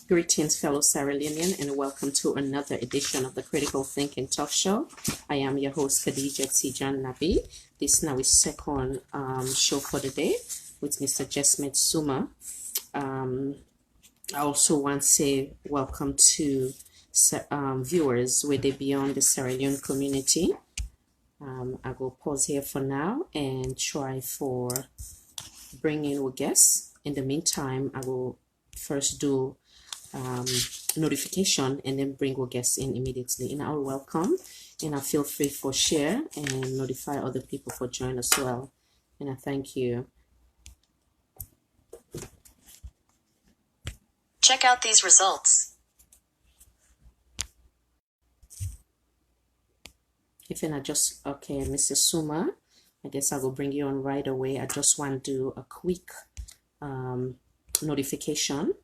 Greetings, fellow Sierra Leonean, and welcome to another edition of the Critical Thinking Talk Show. I am your host, Jesmed Nabi. This now is second show for the day with Mr. Jesmed Suma. I also want to say welcome to viewers where they beyond the Sierra Leone community. I will pause here for now and try for bringing our guests. In the meantime, I will first do notification and then bring our guests in immediately. And I'll welcome and I feel free for share and notify other people for join as well. And I thank you. Check out these results. If I just, okay, Mr. Suma, I guess I will bring you on right away. I just want to do a quick notification.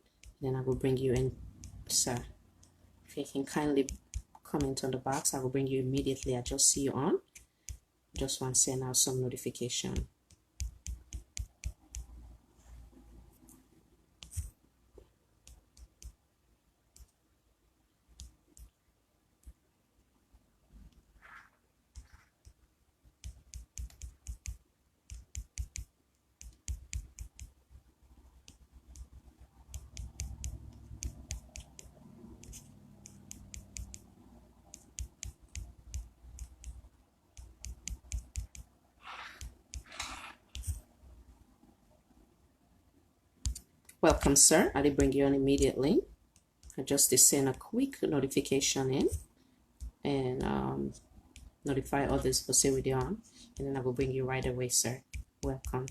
Then I will bring you in, sir. If you can kindly comment on the box, I will bring you immediately. I just see you on. Just want to send out some notification. Welcome, sir. I will bring you on immediately. I just send a quick notification in and notify others for say with you on, and then I will bring you right away, sir. Welcome.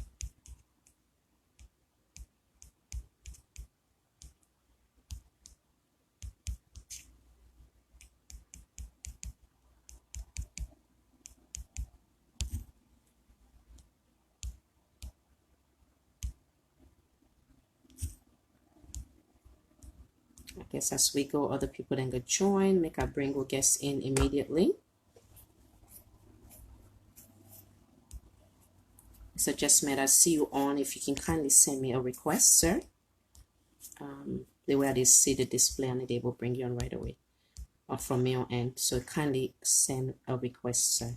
I guess as we go, other people then go join. Make I bring our guests in immediately. So Jesmed, I see you on. If you can kindly send me a request, sir. The way I see the display on it, they will bring you on right away. Or from me on end. So kindly send a request, sir,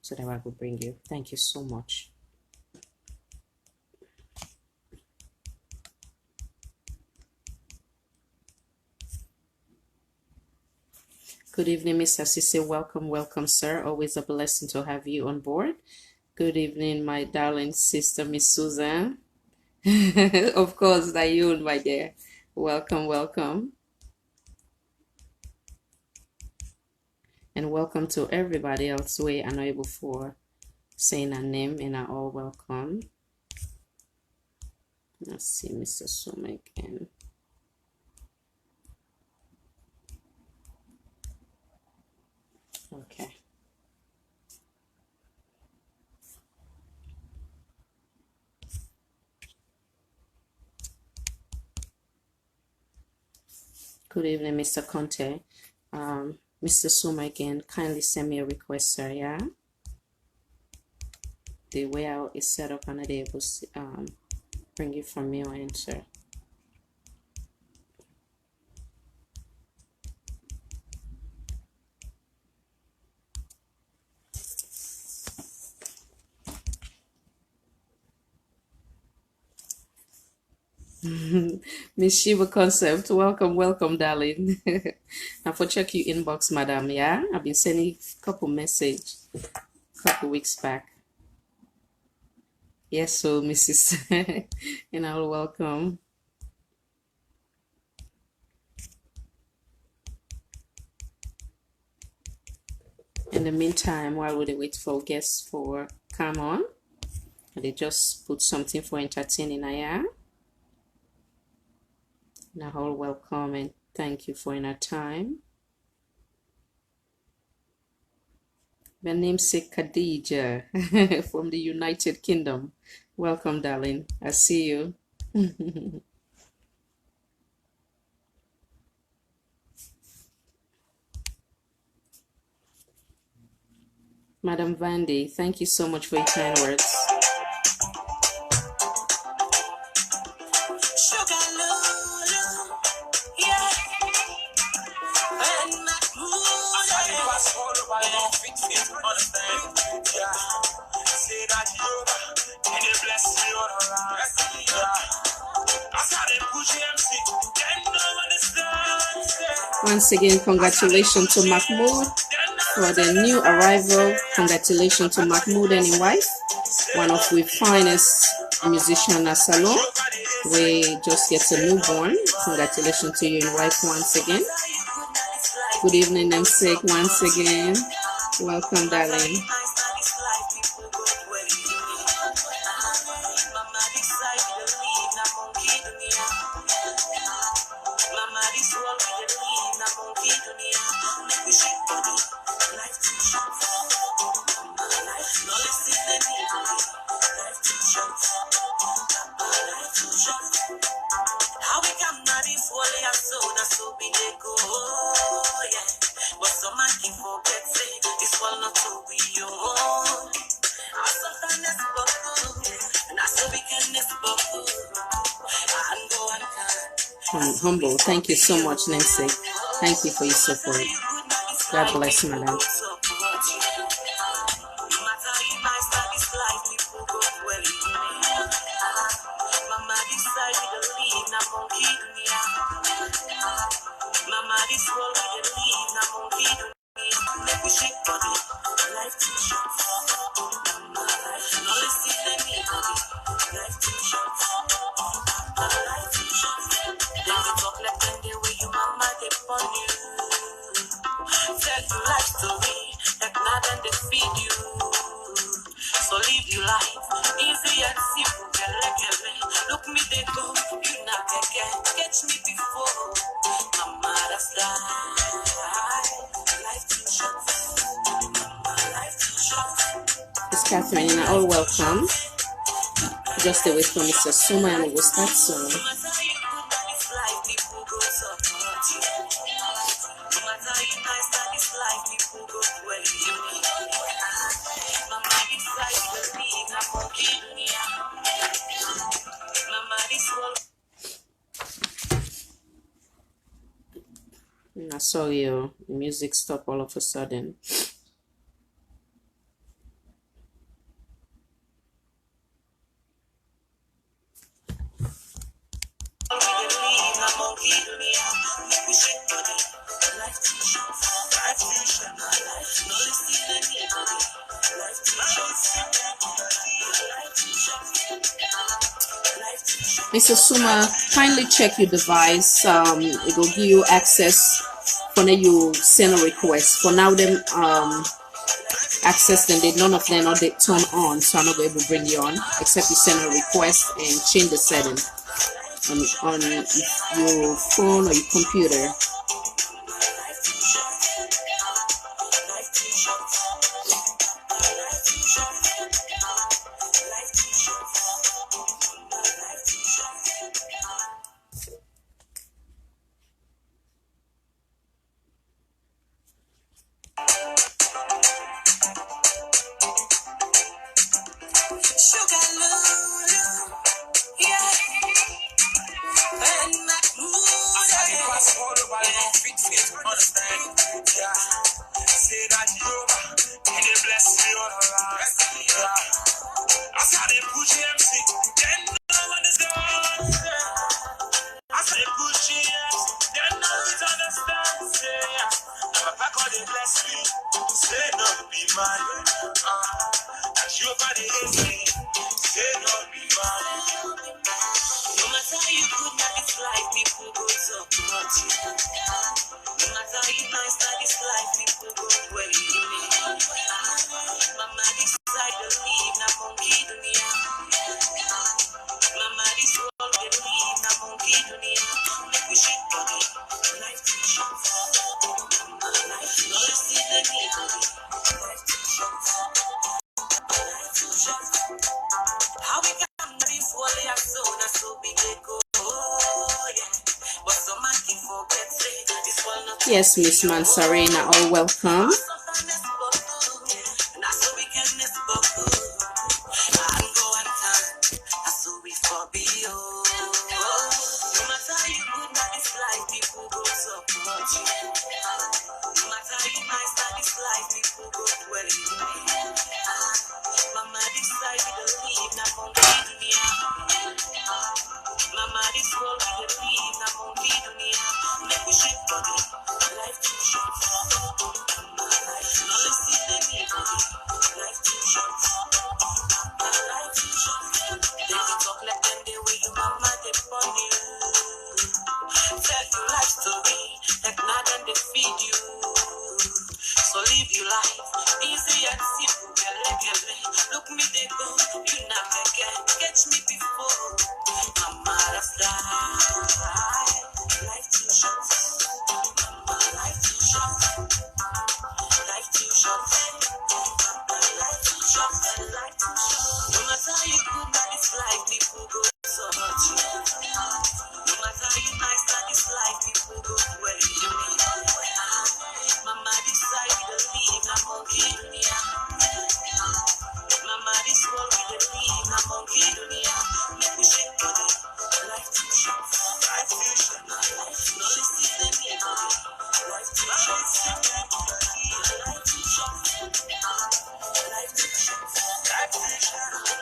so that I will bring you. Thank you so much. Good evening, Mr. Sisse. Welcome, welcome, sir. Always a blessing to have you on board. Good evening, my darling sister, Miss Susan. Of course, that you, my dear. Welcome, welcome. And welcome to everybody else we are not able for saying a name, and are all welcome. Let's see, Mr. Suma again. Okay. Good evening, Mr. Conte. Mr. Suma again, kindly send me a request, sir, yeah? The way out is set up and they will bring it from me or answer. Miss Shiva Concept, welcome, welcome, darling. Now for check your inbox, madam, yeah? I've been sending a couple messages a couple weeks back. Yes, so Mrs. and I'll welcome. In the meantime, while we wait for guests for come on, they just put something for entertaining, yeah? Now, all welcome and thank you for your time. My namesake Khadija from the United Kingdom. Welcome, darling. I see you. Madam Vandy, thank you so much for your kind words. Yeah. Once again, congratulations to Mahmoud for the new arrival. Congratulations to Mahmoud and his wife, one of the finest musicians at Salon. We just get a newborn. Congratulations to you and wife once again. Good evening, namesake, once again. Welcome, darling. Humble. Thank you so much, Nancy. Thank you for your support. God bless, madam. It's Catherine and all welcome. Just away from Mr. Suma and we'll start soon. I saw your music stop all of a sudden. Mr. Suma, kindly check your device. It will give you access for now you send a request. For now, them access them, none of them are they turn on, so I'm not going to bring you on except you send a request and change the setting on your phone or your computer. Yes, Miss Mansarena, all welcome.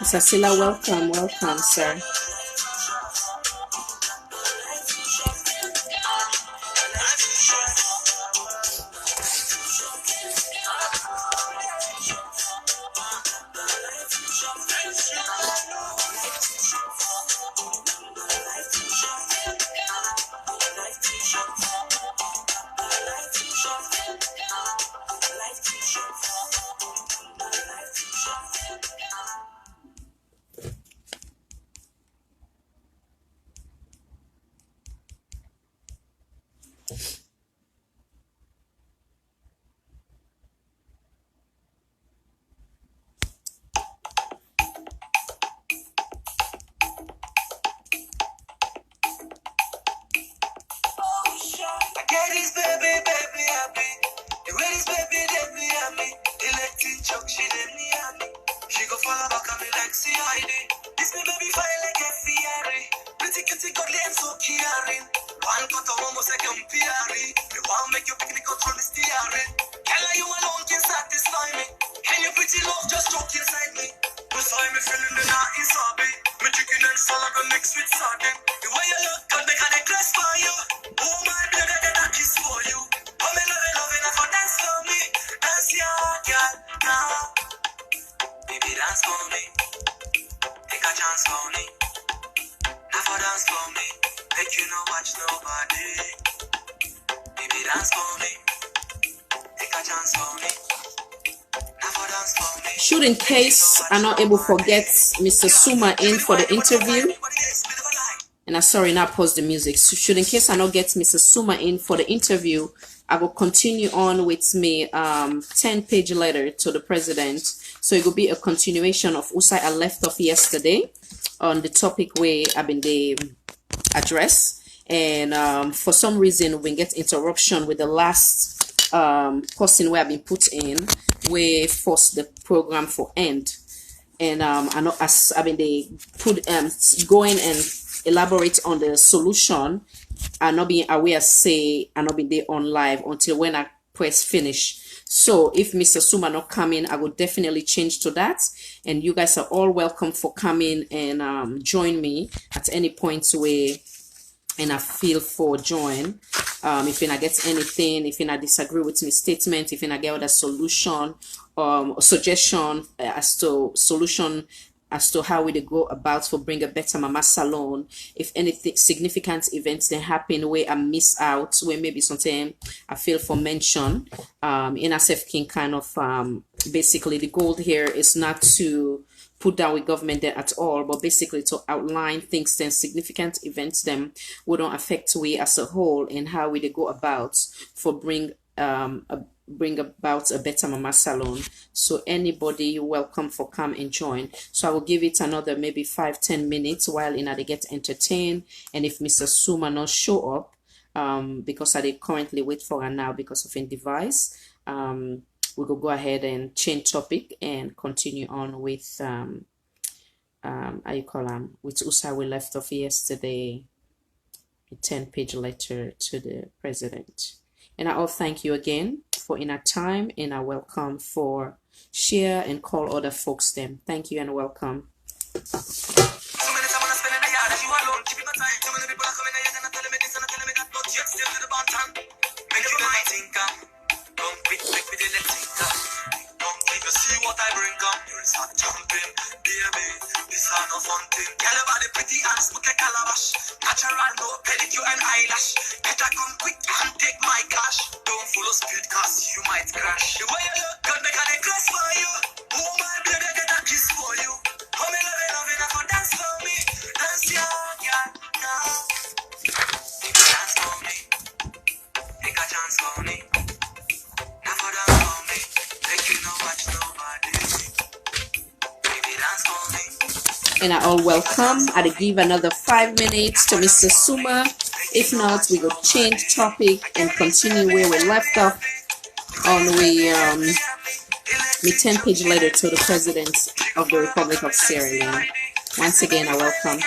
Mr. Silla, welcome, welcome, sir. Should in case I'm not able to get Mr. Suma in for the interview, and I'm sorry, now pause the music. So should in case I not get Mr. Suma in for the interview, I will continue on with me 10-page letter to the president. So it will be a continuation of Usai I left off yesterday on the topic where I've been the address, and for some reason we get interruption with the last person where I've been put in, we force the program for end, and I know as I mean they put going and elaborate on the solution, and not being aware say and not being there on live until when I press finish. So if Mr. Suma not coming, I will definitely change to that, and you guys are all welcome for coming and join me at any point where and I feel for join. If you not get anything, if you not disagree with my statement, if you not get other solution or suggestion as to solution as to how we go about for bring a better mama salon, if anything significant events they happen where I miss out, where maybe something I feel for mention, in a self king kind of basically the goal here is not to put down with government there at all, but basically to outline things then significant events them would not affect we as a whole and how we they go about for bring about a better mama salon. So anybody you're welcome for come and join. So I will give it another maybe 5-10 minutes while they get entertained, and if Mr. Suma not show up because I they currently wait for her now because of a device, we will go ahead and change topic and continue on with how you call with Usa we left off yesterday, a 10-page letter to the president. And I all thank you again for in our time and I welcome for share and call other folks them. Thank you and welcome. See what I bring up, you're start jumping, baby. This are no fun thing. Tell about the pretty hands, look like calabash. Natural, no pedicure and eyelash. Better come quick and take my cash. Don't follow speed, cause you might crash. The way you look good, make a necklace for you. Oh my baby, get a kiss for you. Come in, loving, for dance for me. Dance, yeah, now. Baby, dance for me. Take a chance for me. Now for dance for me. Make you no watch nobody. Baby, dance for me. And I all welcome. I'll give another 5 minutes to Mr. Suma. If not, we will change topic and continue where we left off on we 10-page letter to the President of the Republic of Sierra Leone. Once again, I welcome.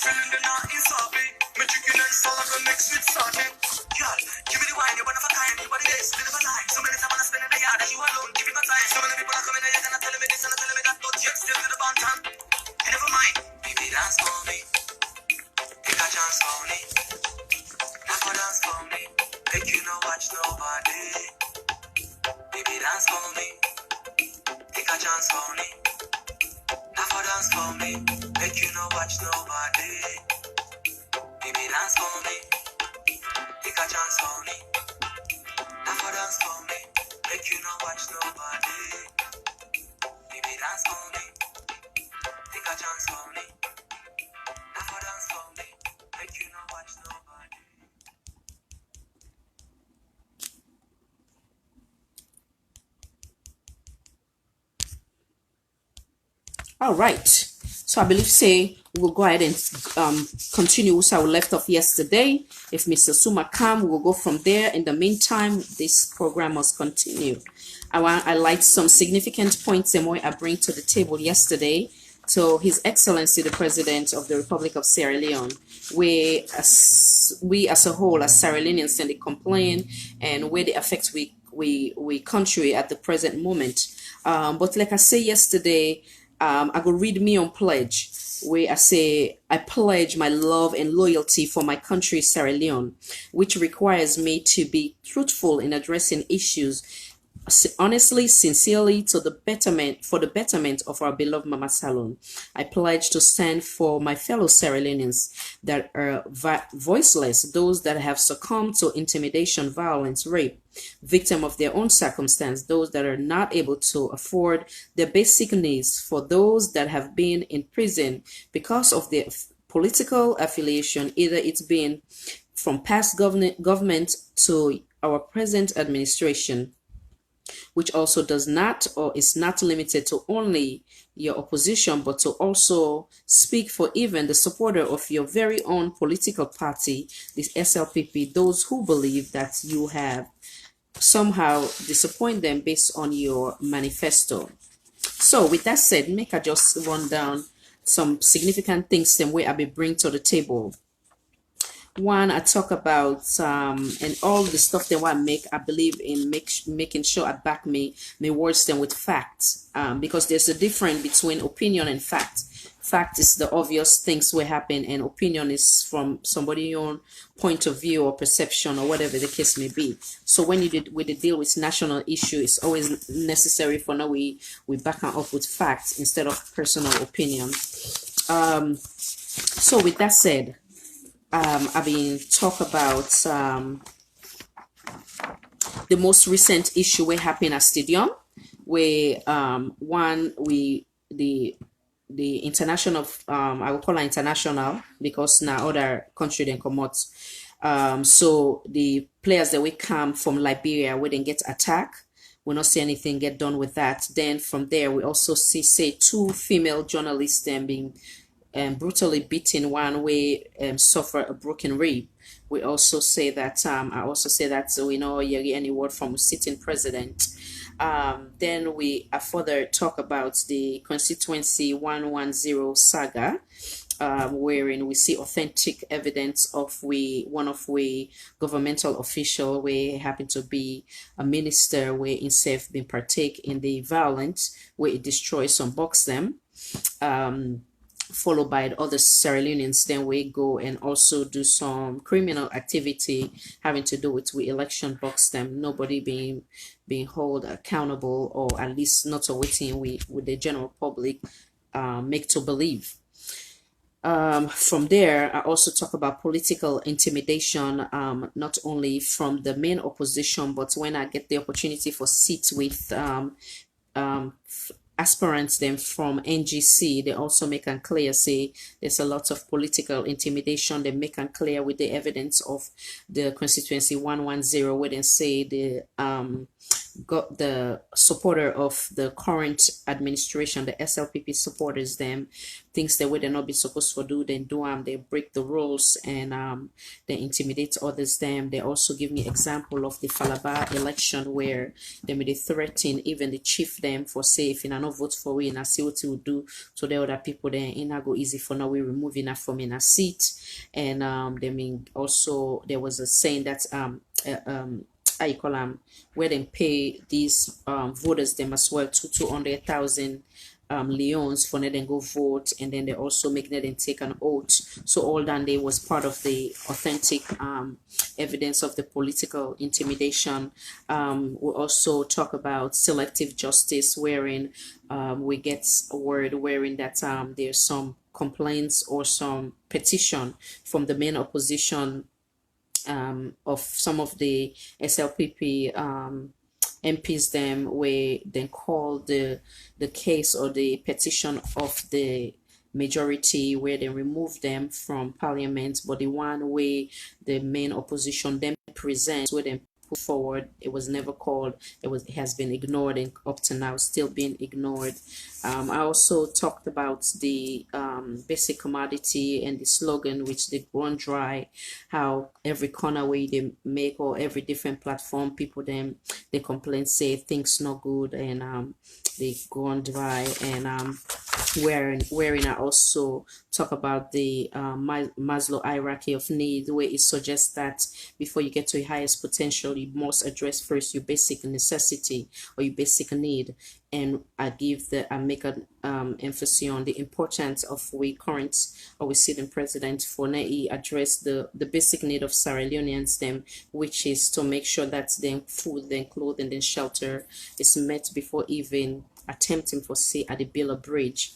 feeling the not inside. Me chicken and salad and mix with sauce. Girl, give me the wine, you wanna fuck time, you body this, live a life. So many times I spend in the yard, and you alone, give me my time. So many people are coming here, and telling me this and telling me that, but yet still to the bond time. And never mind, baby, dance for me. Take a chance for me. Never dance for me. Make you no watch nobody. Baby, dance for me. Take a chance for me. Never dance for me. Make you no watch nobody. Baby, dance for me. Take a chance for me. Never dance for me. Make you no watch nobody. Baby, dance for me. Take a chance for me. Never dance for me. Make you no watch nobody. All right, so I believe say we'll go ahead and continue with our left off yesterday. If Mr. Suma come, we'll go from there. In the meantime, this program must continue. I want to highlight some significant points and what I bring to the table yesterday. So His Excellency the President of the Republic of Sierra Leone, we as a whole, as Sierra Leoneans, stand to complain and where the effects we country at the present moment. But like I say yesterday, I go read me on pledge where I say I pledge my love and loyalty for my country Sierra Leone, which requires me to be truthful in addressing issues honestly, sincerely, for the betterment of our beloved Mama Salon. I pledge to stand for my fellow Sierra Leoneans that are voiceless, those that have succumbed to intimidation, violence, rape, victim of their own circumstance, those that are not able to afford their basic needs, for those that have been in prison because of their political affiliation, either it's been from past government to our present administration, which also does not or is not limited to only your opposition, but to also speak for even the supporter of your very own political party, this SLPP, those who believe that you have somehow disappoint them based on your manifesto. So with that said, make I just run down some significant things and where I be bring to the table. One, I talk about and all the stuff that I make, I believe in making sure I back my words then with facts, because there's a difference between opinion and fact. Fact is the obvious things will happen, and opinion is from somebody's own point of view or perception or whatever the case may be. So when you deal with national issue, it's always necessary for now we back up with facts instead of personal opinion. So with that said, I've been talk about the most recent issue we happened at Stadium, where the international I will call it international because now other country then come out. So the players that we come from Liberia, we didn't get attacked. We not see anything get done with that. Then from there, we also see two female journalists then being brutally beaten. One way suffer a broken rib. We also say that I also say that we know any word from sitting president. Then we further talk about the constituency 110 saga, wherein we see authentic evidence of one of we governmental official we happen to be a minister where himself been partake in the violence where it destroys some box them. Followed by other Sierra Leoneans, then we go and also do some criminal activity having to do with we election box them, nobody being held accountable, or at least not waiting with the general public make to believe. From there, I also talk about political intimidation, not only from the main opposition, but when I get the opportunity for seats with aspirants then from NGC, they also make it clear, say there's a lot of political intimidation. They make it clear with the evidence of the constituency 110, where they say the got the supporter of the current administration, the SLPP supporters them, things that they're not be supposed to do, then do them, they break the rules, and they intimidate others them. They also give me example of the Falaba election where they made threaten even the chief them for say if you not vote for we, and I see what you would do to the other people then in go easy for now we removing that from in a seat. And they mean also there was a saying that how you call them, where they pay these voters them as well to 200,000 leons for them go vote, and then they also make them take an oath. So all that day was part of the authentic evidence of the political intimidation. We also talk about selective justice, wherein we get a word wherein that there's some complaints or some petition from the main opposition of some of the SLPP MPs them where then call the case or the petition of the majority where they remove them from parliament, but the one way the main opposition then presents where they put forward, it was never called. It has been ignored, and up to now still being ignored. I also talked about the basic commodity and the slogan which they run dry, how every corner way they make or every different platform people them they complain say things not good, and they go on dry. And wherein I also talk about the Maslow hierarchy of needs, where it suggests that before you get to your highest potential, you must address first your basic necessity or your basic need. And I make an emphasis on the importance of we current or we sitting president for Nei address the basic need of Sierra Leoneans them, which is to make sure that then food, then clothing, then shelter is met before even attempting for say at the Billa Bridge.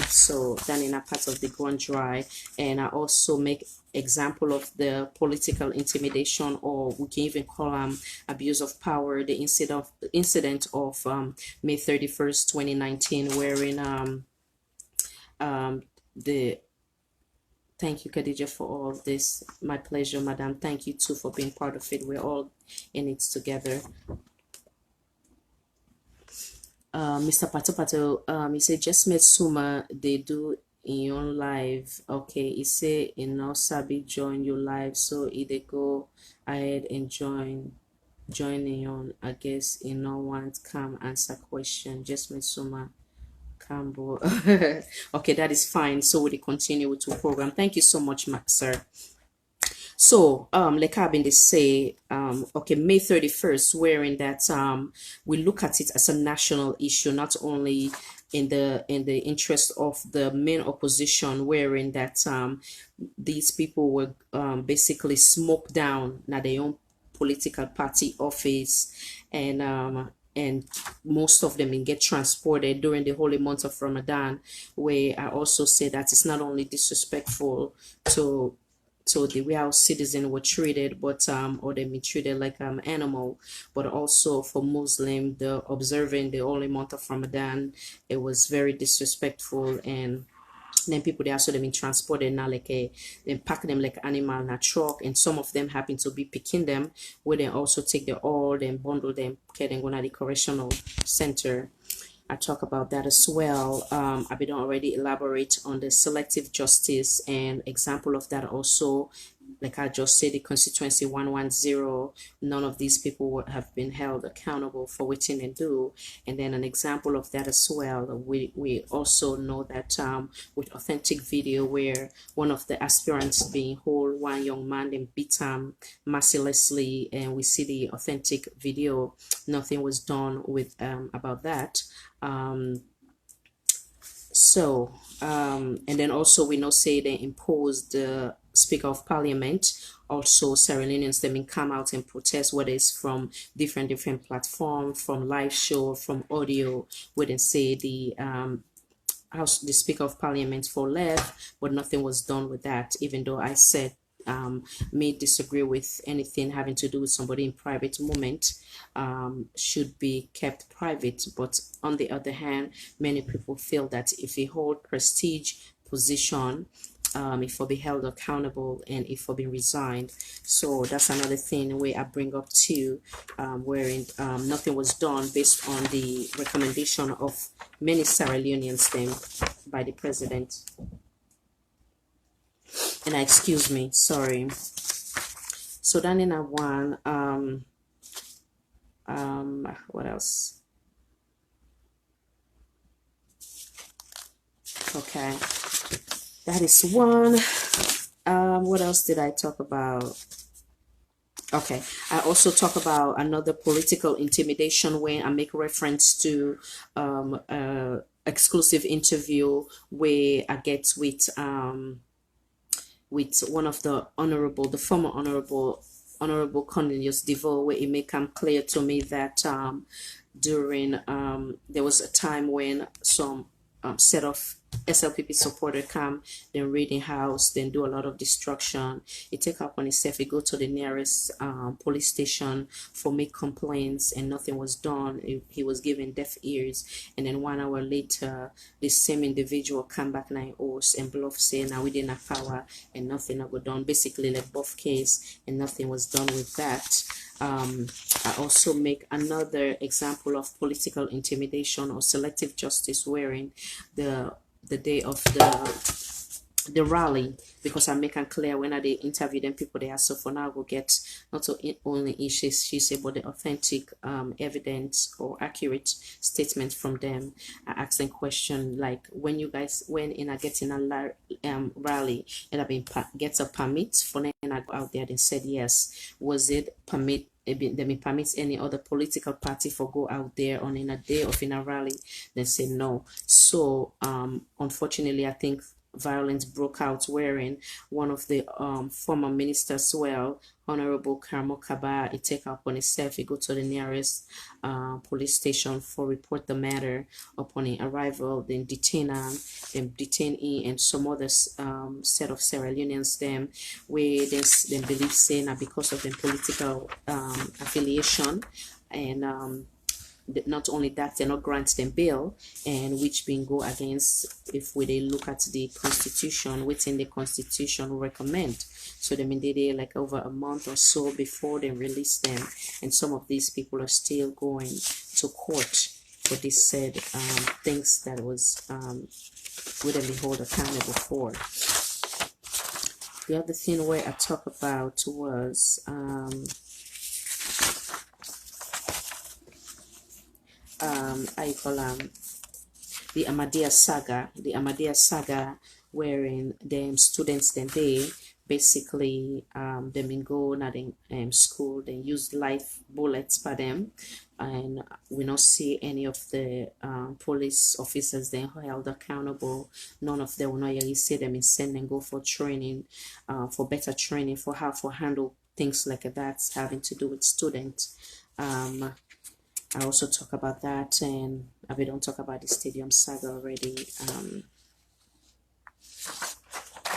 So then in a part of the ground dry. And I also make example of the political intimidation, or we can even call abuse of power, the incident of May 31st 2019, wherein the thank you, Khadija, for all of this. My pleasure, madam. Thank you too for being part of it. We're all in it together. Mr. Pato Pato, he said Jesmed Suma they do in your live. Okay, he say in no sabi join your live, so either go ahead and join in on. I guess in no one come answer question. Jesmed Suma Campbell. Okay, that is fine. So we'll continue with the program. Thank you so much, Max, sir. So, like I've been to say, okay, May 31st, wherein that we look at it as a national issue, not only in the interest of the main opposition, wherein that these people were basically smoked down at their own political party office, and most of them can get transported during the holy month of Ramadan, where I also say that it's not only disrespectful to the way our citizens were treated, but or they been treated like animal, but also for Muslim, the observing the holy month of Ramadan, it was very disrespectful. And then people they also been transported now like they pack them like animal in a truck, and some of them happen to be picking them, where they also take the all and bundle them, okay, then go to the correctional center. I talk about that as well. I've been already elaborate on the selective justice, and example of that also, like I just said, the constituency 110, none of these people have been held accountable for what they do. And then an example of that as well, we also know that with authentic video where one of the aspirants being hold one young man and beat him mercilessly, and we see the authentic video, nothing was done with about that. And then also we know say they imposed the Speaker of Parliament. Also Sierra Leoneans they may come out and protest, whether it's from different platforms, from live show, from audio, where they say the Speaker of Parliament for left, but nothing was done with that, even though I said may disagree with anything having to do with somebody in private moment, should be kept private. But on the other hand, many people feel that if you hold prestige position if for be held accountable and if for be resigned. So that's another thing where I bring up too, wherein nothing was done based on the recommendation of many Sierra Leoneans then by the president. And excuse me, sorry. So then in a one, what else? Okay, that is one. What else did I talk about? Okay, I also talk about another political intimidation when I make reference to exclusive interview where I get with one of the former honorable Cornelius DeVoe, where it may come clear to me that during there was a time when some set of SLPP supporter come, then raid the house, then do a lot of destruction. He take up on himself, he go to the nearest police station for make complaints, and nothing was done. He was given deaf ears, and then 1 hour later, the same individual come back 9 hours and bluff say, now we didn't have power, and nothing go done. Basically, like both case, and nothing was done with that. I also make another example of political intimidation or selective justice wherein the day of the rally, because I make it clear when I interview them people they are, so for now we'll get not only issues she said but the authentic evidence or accurate statement from them. I ask them question like, when you guys in a getting a rally and I've been gets a permit for them, and I go out there and said yes, was it permit them permits any other political party for go out there on in a day of in a rally? They say no. So unfortunately I think violence broke out wherein one of the former ministers, well, Honorable Karmo Kaba, he take up on himself, he go to the nearest police station for report the matter. Upon his arrival, then detain him and some other set of Sierra Leoneans them where they believe saying that because of their political affiliation, and not only that, they not grant them bail, and which being go against, if we they look at the constitution, within the constitution recommend. So they they like over a month or so before they release them, and some of these people are still going to court for this said things that was wouldn't be held accountable for. The other thing where I talk about was I call the Ahmadiyya saga, wherein them students then they basically them in go not in school, they use live bullets by them, and we not see any of the police officers then held accountable. None of them will not really see them in send and go for training, for better training for how to handle things like that having to do with students. I also talk about that, and we don't talk about the stadium saga already.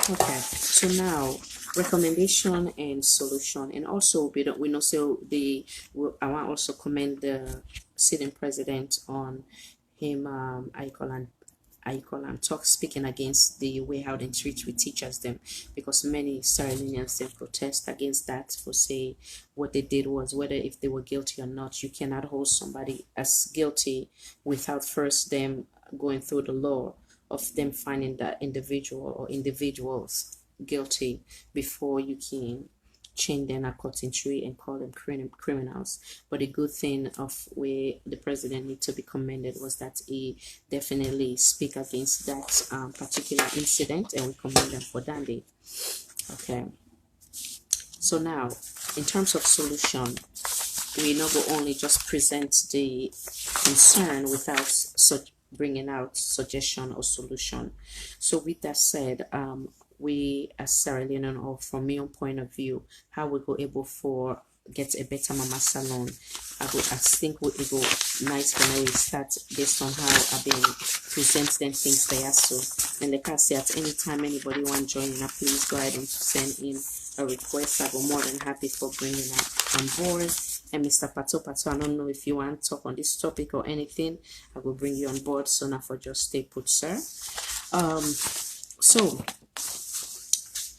Okay, so now recommendation and solution, and also we know so I want to also commend the sitting president on him. I call him speaking against the way how they treat with teachers them, because many Sierra Leoneans then protest against that for say what they did was, whether if they were guilty or not, you cannot hold somebody as guilty without first them going through the law of them finding that individual or individuals guilty before you can chain them a cutting tree and call them criminals. But the good thing of where the president need to be commended was that he definitely speak against that particular incident, and we commend them for that. Okay, so now in terms of solution, we not go only just present the concern without bringing out suggestion or solution. So with that said, we as Sierra Leonean, or from my own point of view, how we go able for get a better mama salon. I think we go nice when we start based on how I've been present them things there. So, and like I say, at any time anybody want to join in, please go ahead and send in a request. I'll be more than happy for bringing that on board. And Mr. Pato, I don't know if you want to talk on this topic or anything, I will bring you on board. So now for just stay put, sir. So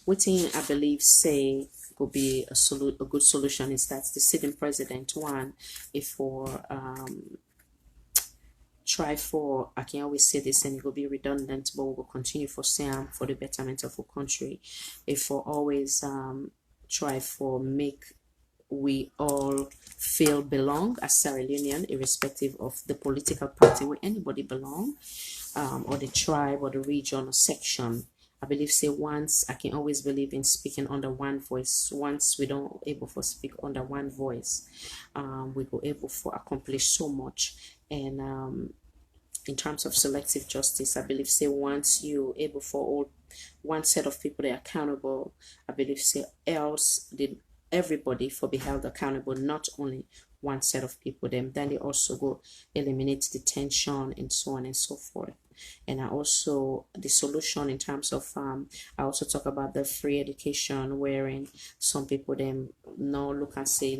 waiting, I believe, say could be a good solution is that the sitting president one, if for try for, I can always say this and it will be redundant, but we will continue for Sam for the betterment of our country. If for always try for make we all feel belong as Sierra Leonean, irrespective of the political party where anybody belong, or the tribe or the region or section. I believe say once I can always believe in speaking under one voice. Once we don't able to speak under one voice, we go able to accomplish so much. And in terms of selective justice, I believe say once you able for all one set of people they are accountable, I believe say else did everybody for be held accountable, not only one set of people. Then they also go eliminate the tension and so on and so forth. And I also the solution in terms of I also talk about the free education, wherein some people then no look and say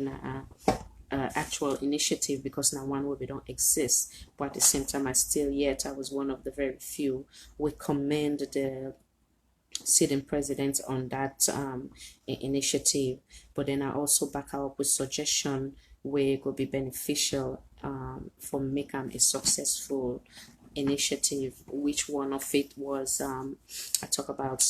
actual initiative because now one way don't exist, but at the same time I was one of the very few we commend the sitting president on that initiative, but then I also back up with suggestion where it could be beneficial for make them a successful initiative, which one of it was I talk about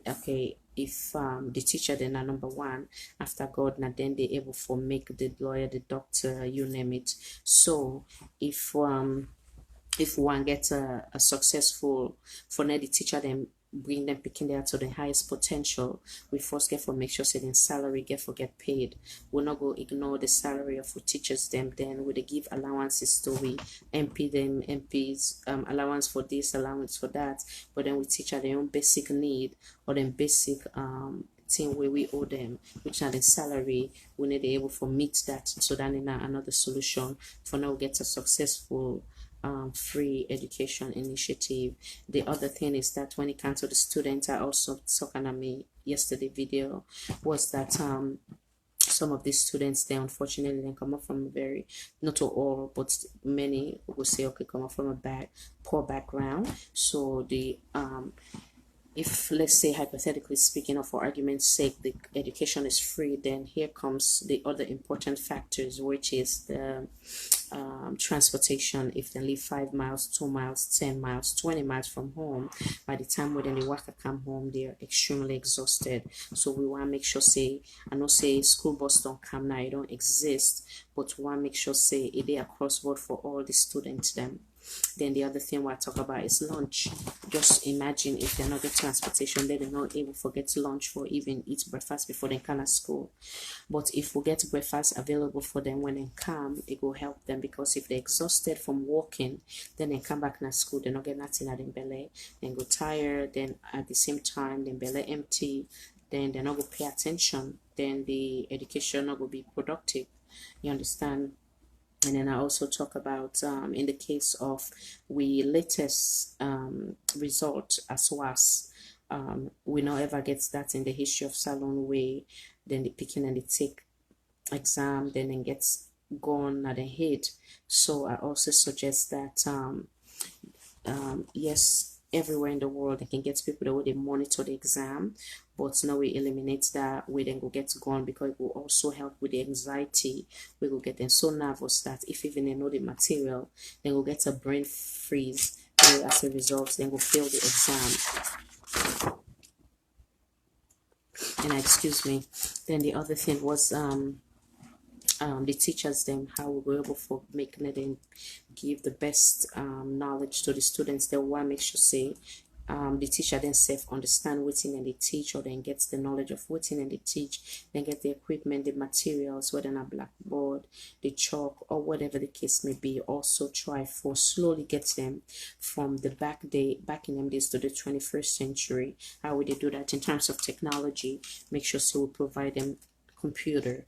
okay if the teacher then are number one after God, now then they able for make the lawyer, the doctor, you name it. So if one gets a successful for now the teacher then bring them picking there to the highest potential, we first get for make sure say then salary get for get paid. We'll not go ignore the salary of who teachers them, then we give allowances to we MPs allowance for this, allowance for that, but then we teach at their own basic need or then basic thing where we owe them, which are the salary, we need to be able for meet that. So then in another solution for now get a successful free education initiative. The other thing is that when it comes to the students, I also talking on me yesterday video was that some of these students they unfortunately then come up from a very, not all but many will say okay come up from a poor background. So the if let's say hypothetically speaking or for argument's sake the education is free, then here comes the other important factors, which is the transportation. If they live 5 miles, 2 miles, 10 miles, 20 miles from home, by the time when they work come home they are extremely exhausted. So we want to make sure say, I know say school bus don't come now, it don't exist, but we want to make sure say it is across board for all the students them. Then the other thing I talk about is lunch. Just imagine if they're not getting transportation, then they're not able to get lunch for even eat breakfast before they come to school. But if we get breakfast available for them when they come, it will help them, because if they're exhausted from walking, then they come back to school, they're not getting nothing at their belly, then go tired, then at the same time their belly empty, then they're not going to pay attention, then the education not going to be productive. You understand? And then I also talk about in the case of we latest result as was we not ever get that in the history of Salon way, then the picking and the take exam then it gets gone at the head. So I also suggest that yes, everywhere in the world they can get people that way they monitor the exam, but now we eliminate that, we then go get gone, because it will also help with the anxiety. We will get them so nervous that if even they know the material, then we'll get a brain freeze as a result, then we'll fail the exam. And excuse me. Then the other thing was the teachers them, how we were able for making it and give the best knowledge to the students. They want to make sure say the teacher then self understand what and they teach, or then gets the knowledge of what and they teach, then get the equipment, the materials, whether on a blackboard, the chalk, or whatever the case may be. Also try for slowly get them from the back in them days to the 21st century. How would they do that in terms of technology? Make sure so we provide them computer.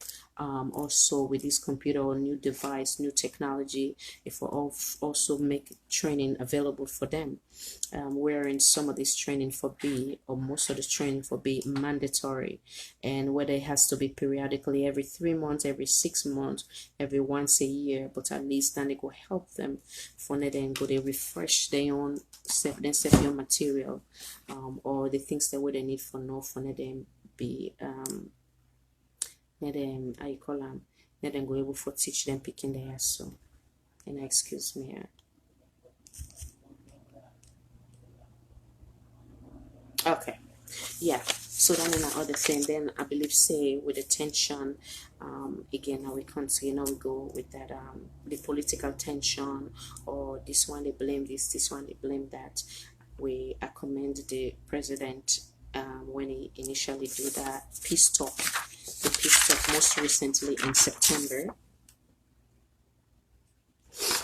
Also with this computer or new device, new technology, if we also make training available for them, wherein some of this training for B or most of the training for B mandatory, and whether it has to be periodically every 3 months, every 6 months, every once a year, but at least then it will help them for then go they refresh their own self your material, or the things that what they need for no for them be let them I call them let them go able for teach them picking their so and excuse me. Okay, yeah, so then another thing then I believe say with the tension, again now we can't say now we go with that the political tension, or this one they blame this one they blame that. I commend the president, when he initially do that peace talk, the peace talk most recently in September.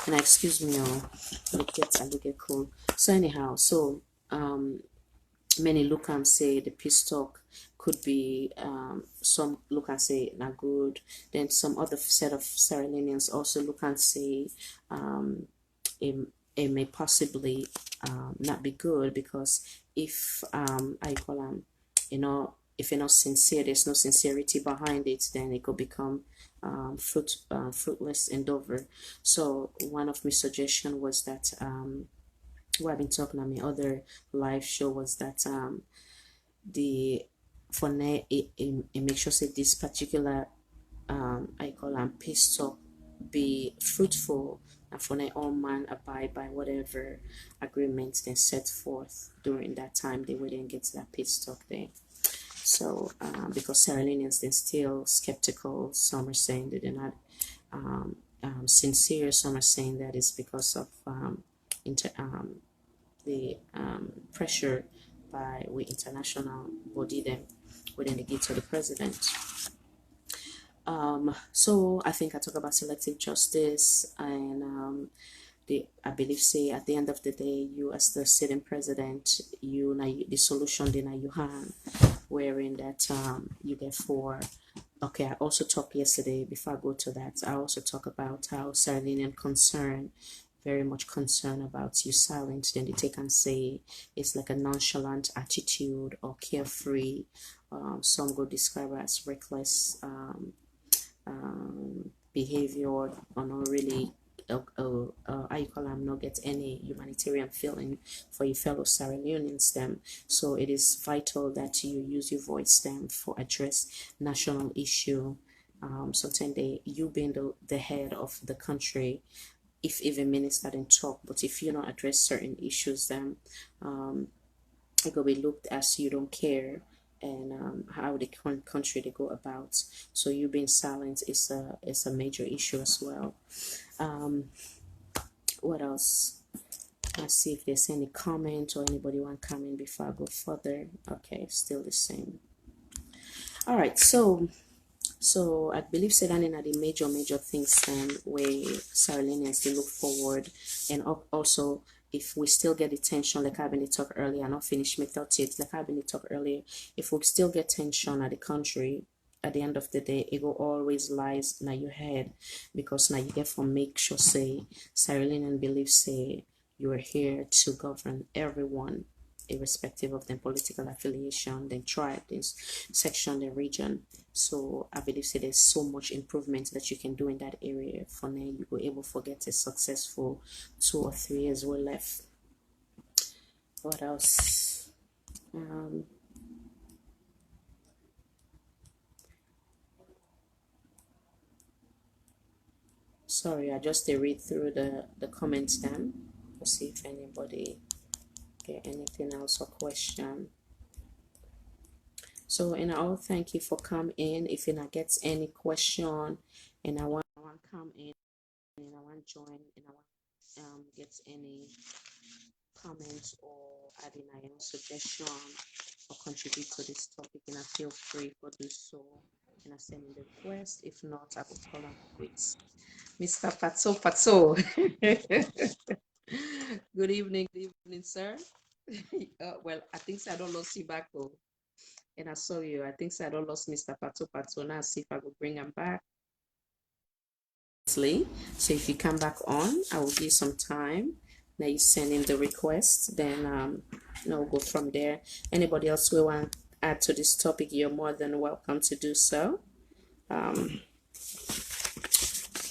And excuse me, oh, look at cool. So anyhow, so many look and say the peace talk could be, some look and say not good. Then some other set of Sierra Leoneans also look and say it, it may possibly not be good, because if I call them, if you're not sincere, there's no sincerity behind it, then it could become fruitless endeavor. So one of my suggestion was that what I've been talking on my other live show was that the for now it make sure say this particular I call them peace talk be fruitful, and for now all man abide by whatever agreements they set forth during that time they wouldn't get to that peace talk there. So because Sierra Leoneans they're still skeptical, some are saying that they're not sincere, some are saying that it's because of the pressure by we international body them within the gates of the president. So I think I talk about selective justice, and I believe say at the end of the day, you as the sitting president, the solution then you have, wherein that you get for. Okay, I also talked yesterday, before I go to that, I also talk about how Sierra Leonean concern, very much concerned about you silent, then they take and say it's like a nonchalant attitude or carefree. Some go describe it as reckless behavior, or not really how you call them, not get any humanitarian feeling for your fellow Sierra Leoneans them. So it is vital that you use your voice them for address national issue. Sometimes you being the head of the country, if even minister didn't talk, but if you don't address certain issues then it will be looked as you don't care, and how the country they go about. So you being silent is a major issue as well. What else? Let's see if there's any comment or anybody want to comment before I go further. Okay, still the same. All right, so I believe Sedan are the major things where Sierra Leoneans they look forward, and also if we still get the tension, like I've been talk earlier, not finish my thoughts yet, like I've been talk earlier, if we still get tension at the country, at the end of the day, it will always lies in your head, because now you get from make sure say Sierra Leonean believe say you are here to govern everyone, irrespective of their political affiliation, their tribe, their section, their region. So I believe say there's so much improvement that you can do in that area. For now, you will able to get a successful 2 or 3 years were left. What else? Sorry, I just read through the comments then to see if anybody get anything else or question. So, and I'll thank you for coming in. If you not gets any question, and I want come in, and I want join, and I want get any comments or adding any suggestion or contribute to this topic, and I feel free to do so. And I send in the request. If not, I will call on quits. Mr. Patso. Good evening, sir. Well, I think so. I don't know you back. And I saw you. I think so I don't lost Mr. Pato Pato. Now see if I will bring him back. So if you come back on, I will give some time. Now you send in the request, then we'll go from there. Anybody else who want to add to this topic, you're more than welcome to do so. I'll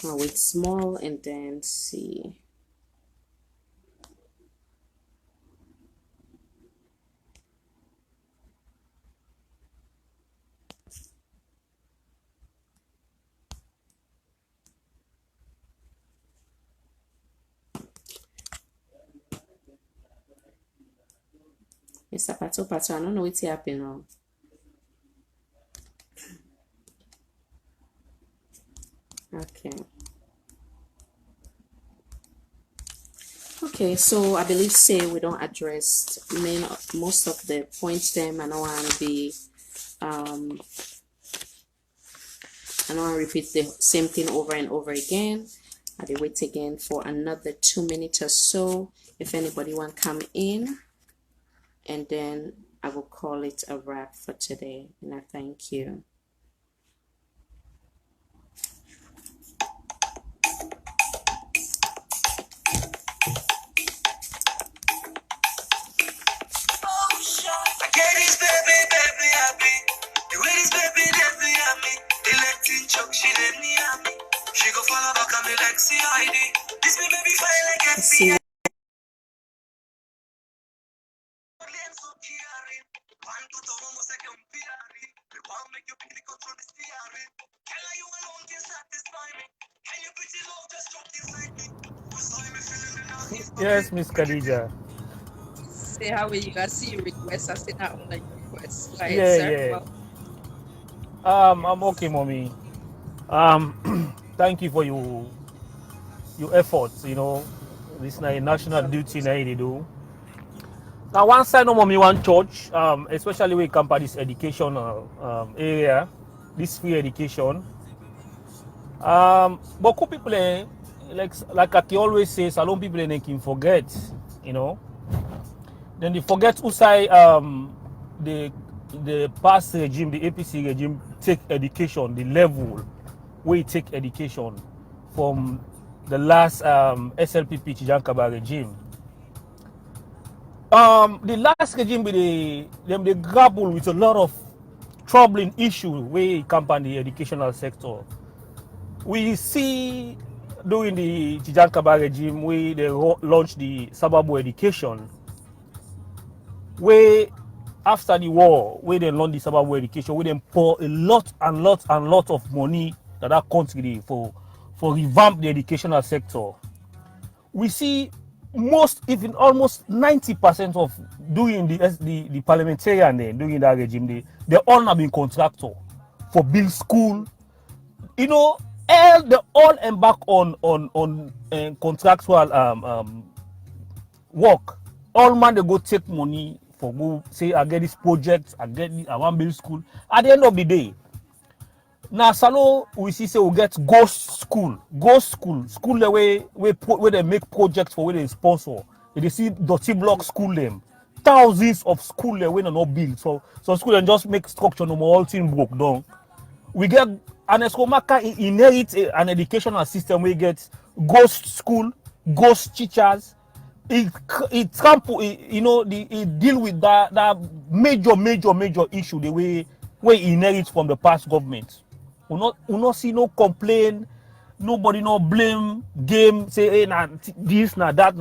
wait small and then see. Mr. Pato Pato, I don't know what's happening now. Okay. Okay, so I believe say we don't address most of the points them. I don't want to be I don't want to repeat the same thing over and over again. I'll wait again for another 2 minutes or so. If anybody want to come in, and then I will call it a wrap for today. And I thank you. See. Yes, Miss Khadija. Say how are you? I see your request. I said not only request. Right, Yeah, sir. yeah. Well, I'm okay, mommy. Thank you for your efforts. You know, this is a national duty now they do. Now, one side, no mommy, one church, especially when it comes to this educational area, this free education. But cool people, like I can always say, Salon people they can forget, you know. Then they forget who say the past regime, the APC regime, take education, the level where you take education from the last SLPP Chijankaba regime. The last regime, they grapple with a lot of troubling issues where it comes on the educational sector. We see during the Chijankaba regime where they launched the Sababu education, where after the war, where they launched the Sababu education, where they pour a lot of money to that country for revamp the educational sector. We see most, even almost 90% of doing the parliamentarian there, during that regime, they all have been contractor for build school. You know, they all embark on contractual work. All man they go take money for go say I get this project, I want build school. At the end of the day, now Salo we see say we get ghost school the way where they make projects for where they sponsor. They see dirty block school them. Thousands of school there when they not build. So school and just make structure no more all thing broke down. We get an Eskomaka inherit an educational system where we get ghost school, ghost teachers. It deal with that major issue the way we inherit from the past government. We not see no complaint, nobody no blame game say hey nah this nah that.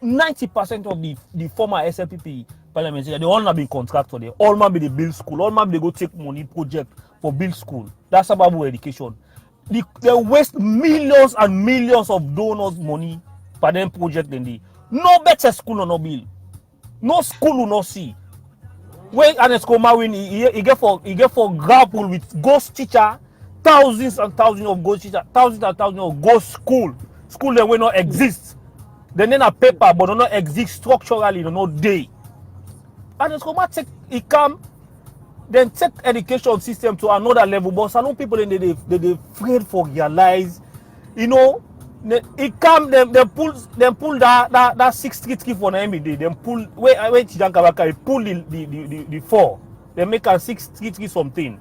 90% of the former SLPP parliamentarians they all not been contractor, they all man be the build school, all man be they go take money project for build school. That's about education. They waste millions and millions of donors money for them project then the no better school or no bill. No school will not see. When Aneskoma win, he get for grapple with ghost teacher, thousands and thousands of ghost teacher, thousands and thousands of ghost school. School that will not exist. Then a paper but do not exist structurally, no day. Aneskoma take it come, then take education system to another level. But some people in they afraid for their lives, you know. It come them pull that 6 street key for an MBD. Them pull where Chijankabaka pull the 4. They make a 633 something.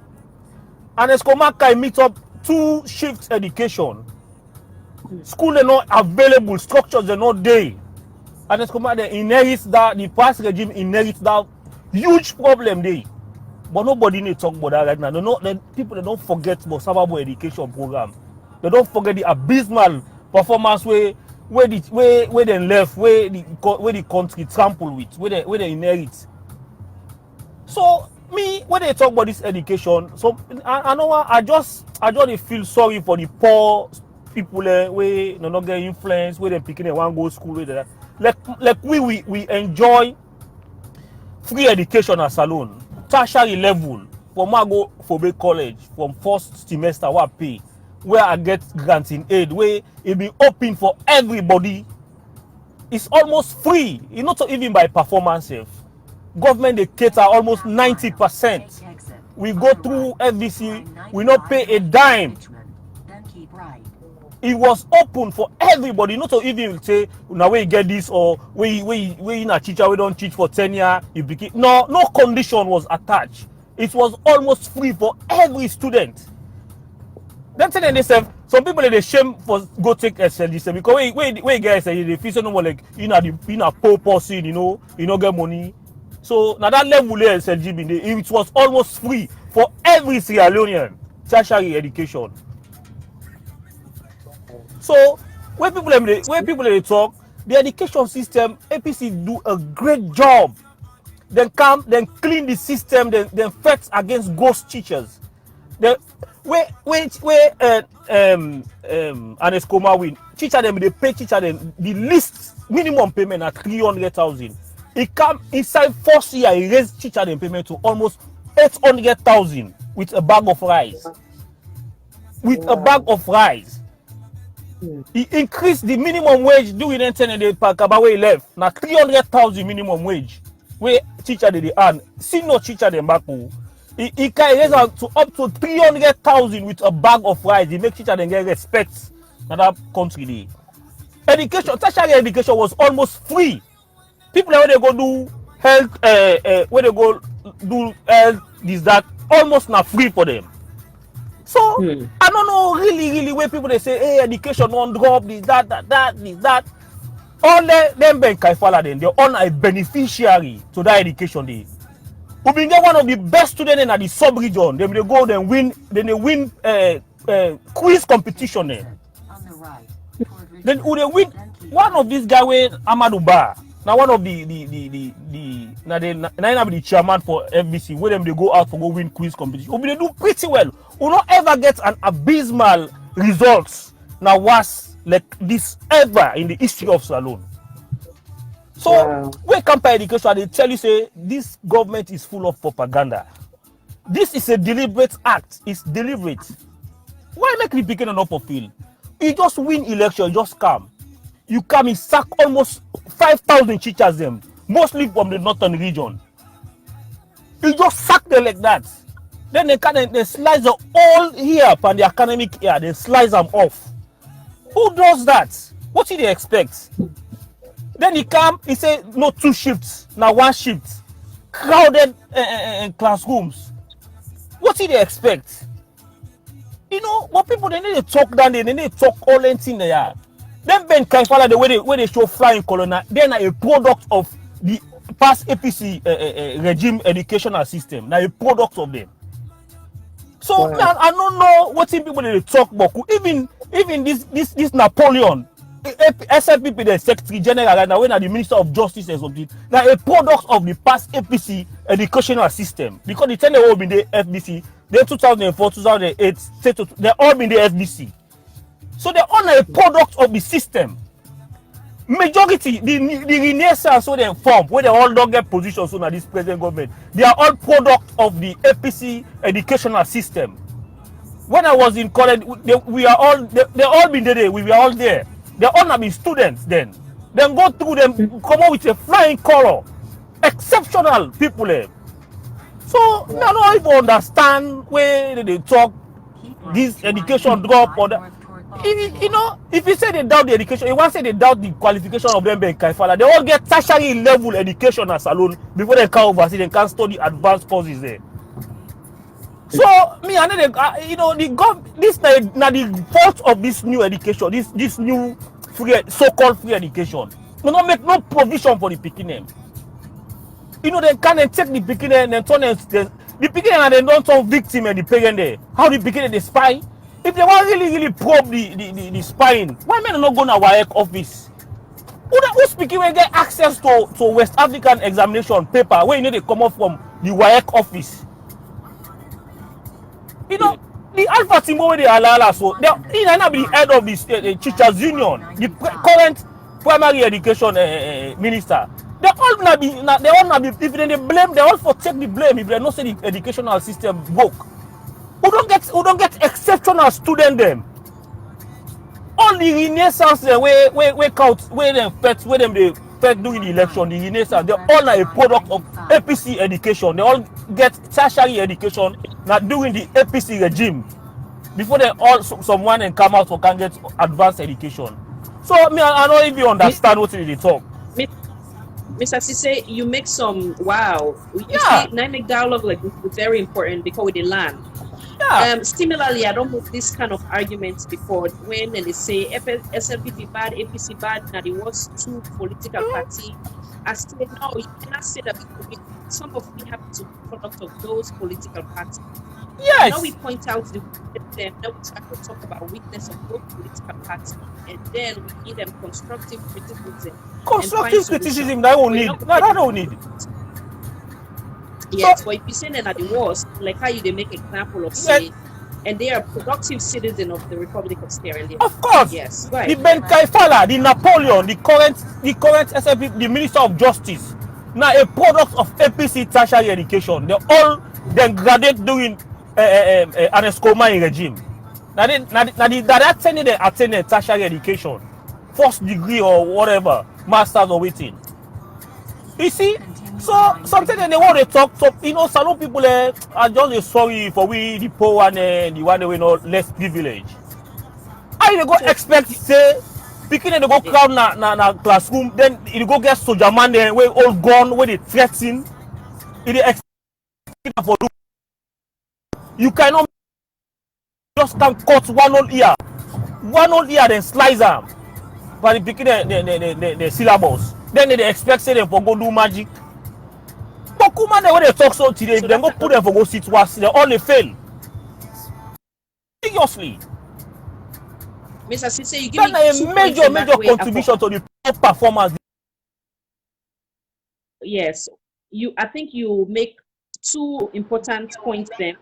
And Eskomaka meet up 2 shift education. School are not available, structures are not there. And Eskomaka inherits that, the past regime inherits that huge problem there. But nobody need to talk about that right now. People, they don't forget about Sababo education program. They don't forget the abysmal performance where they left, where the country trample with, where they inherit. So me, when they talk about this education, so I just feel sorry for the poor people where not get influence, where they picking a one go school, where they like we enjoy free education as alone, tertiary level for Mago Fobe College from first semester what I pay, where I get grants in aid, where it be open for everybody. It's almost free. It's not even by performance. Government they cater almost 90%. We go through FVC, we not pay a dime. It was open for everybody, not to even say now we get this or we in a teacher we don't teach for 10 years. No condition was attached. It was almost free for every student. Then they say some people they shame for go take SLG because we guys say they feel so no more like in a poor person, you know get money. So now that level there SLG it was almost free for every Sierra Leonean tertiary education. So when people they talk, the education system, APC do a great job. Then clean the system, then fight against ghost teachers. Then where and Escoma win. Teacher them they pay teacher them the least minimum payment at 300,000. It come inside 4 years, he raised teacher them payment to almost 800,000 with a bag of rice. A bag of rice. He increased the minimum wage during the internet Pakabawe left. Now 300,000 minimum wage. Where teacher they earn. Senior teacher them back. He can raise up to 300,000 with a bag of rice. He make teacher them get respect in that country. Education, tertiary education was almost free. People where they go do health, where they go do health, this that almost not free for them. So I don't know really where people they say, hey, education won't drop, this, that. All them Ben Kaifala then they're on a beneficiary to that education day. We been get one of the best students in the sub-region. Then they go then they win quiz competition there. Then who they win one of these guys with Amadou Ba. Now one of the chairman for FBC, where them they go out for go win quiz competition. They do pretty well. We not ever get an abysmal results now was like this ever in the history of Salone. So when compare education, they tell you say this government is full of propaganda. This is a deliberate act. It's deliberate. Why make the beginning up of field? You just win election, just come. You come and sack almost 5,000 teachers them, mostly from the northern region. You just sack them like that. Then they slice them all here from the academic year. They slice them off. Who does that? What did they expect? Then he come, he say no 2 shifts, now 1 shift. Crowded classrooms. What did they expect? You know, but people they need to talk down there, they need to talk all anything they are. Then Ben Kaifala, the way they show flying colonna, they're a product of the past APC regime educational system. Now a product of them. So I don't know what people they talk about. Even this Napoleon, SLPP, the Secretary General right now, when the Minister of Justice and something, now a product of the past APC educational system. Because they tell they all been the FBC, then 2004, 2008, they all been the FBC. So they're all a product of the system. Majority, the Renaissance so they form, where they all don't get positions on this present government, they are all product of the APC educational system. When I was in college, they all been there, we were all there. They all have been students then. Then go through them, come out with a flying color. Exceptional people there. So I don't even understand where they talk this education drop or that. You know, if you say they doubt the education, you want to say they doubt the qualification of them being Kaifala. They all get tertiary level education as alone before they come overseas. They can study advanced courses there. So me and then you know this now the fault of this new education, this new free so-called free education. No, not make no provision for the Pekin. You know they can't take the Pekin and then turn the Pekin and then don't turn victim and the parent there. How the Pekin they spy? If they want really probe the spying, why men not go to WAEC office? Who speaking when get access to West African examination paper where you know they come up from the WAEC office? You know, the Alpha Timo where they allow so they not be the head of the teachers union, the current primary education minister. They all not be if they blame, they all for take the blame if they not say the educational system broke. Who don't get exceptional student them. All the renaissance where count where them they pet during the election, the renaissance, they all are a product of APC education. They all get tertiary education not during the APC regime before they all someone and come out or can get advanced education. So I don't even understand what they talk. Mr. Sise, you make some You Yeah. see, I make dialogue like this is very important because we learn. Yeah. Similarly, I don't make this kind of arguments before when they say SLPP bad, APC bad, now the worst two political party. I say no, you cannot say that because some of we have to be product of those political parties. Yes. Now we point out the weakness, now we try to talk about weakness of those political parties, and then we give them constructive criticism. Constructive criticism that we need. That don't need. Yes, but if you say that the worst, like how you they make example of say, and they are productive citizen of the Republic of Sierra Leone. Of course. Yes. The Right. Ben Kaifala, the Napoleon, the current SLP, the Minister of Justice, now a product of APC tertiary education. They all then graduate during an Escomai regime. Now the direct they attend tertiary education, first degree or whatever, masters or waiting. You see, so something that they want to talk. So you know, some people are just sorry for we the poor and the one that we know less privileged. How you go expect say picking they go crowd na classroom, then you go get soldier man there where all gone where they threaten. It expect for do. You cannot just can cut one whole ear then slice them. But the picking the syllables. Then they expect say them for go do magic. But Kuma when they talk so today, if they go put them for go sit was they all they fail. Seriously. Mr. Sise, you give me That's two a points in major that way. contribution to the top performance. Yes, I think you make two important points then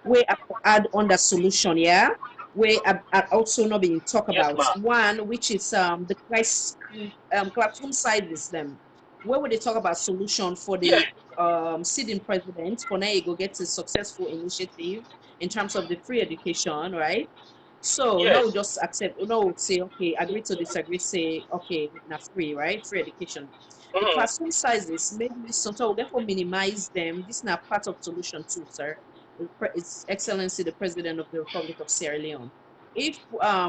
where I add on the solution, yeah, where I also not being talk Yes, about ma'am. one, which is the classroom sizes them, where would they talk about solution for Yeah. the sitting president for now you go get a successful initiative in terms of the free education, right? So no, Yes. just accept. No, say okay, agree to disagree. Say okay, na free, right? Free education. The Mm. classroom sizes, maybe sometimes we'll therefore minimize them. This is not part of solution too, sir. His Excellency, the President of the Republic of Sierra Leone. If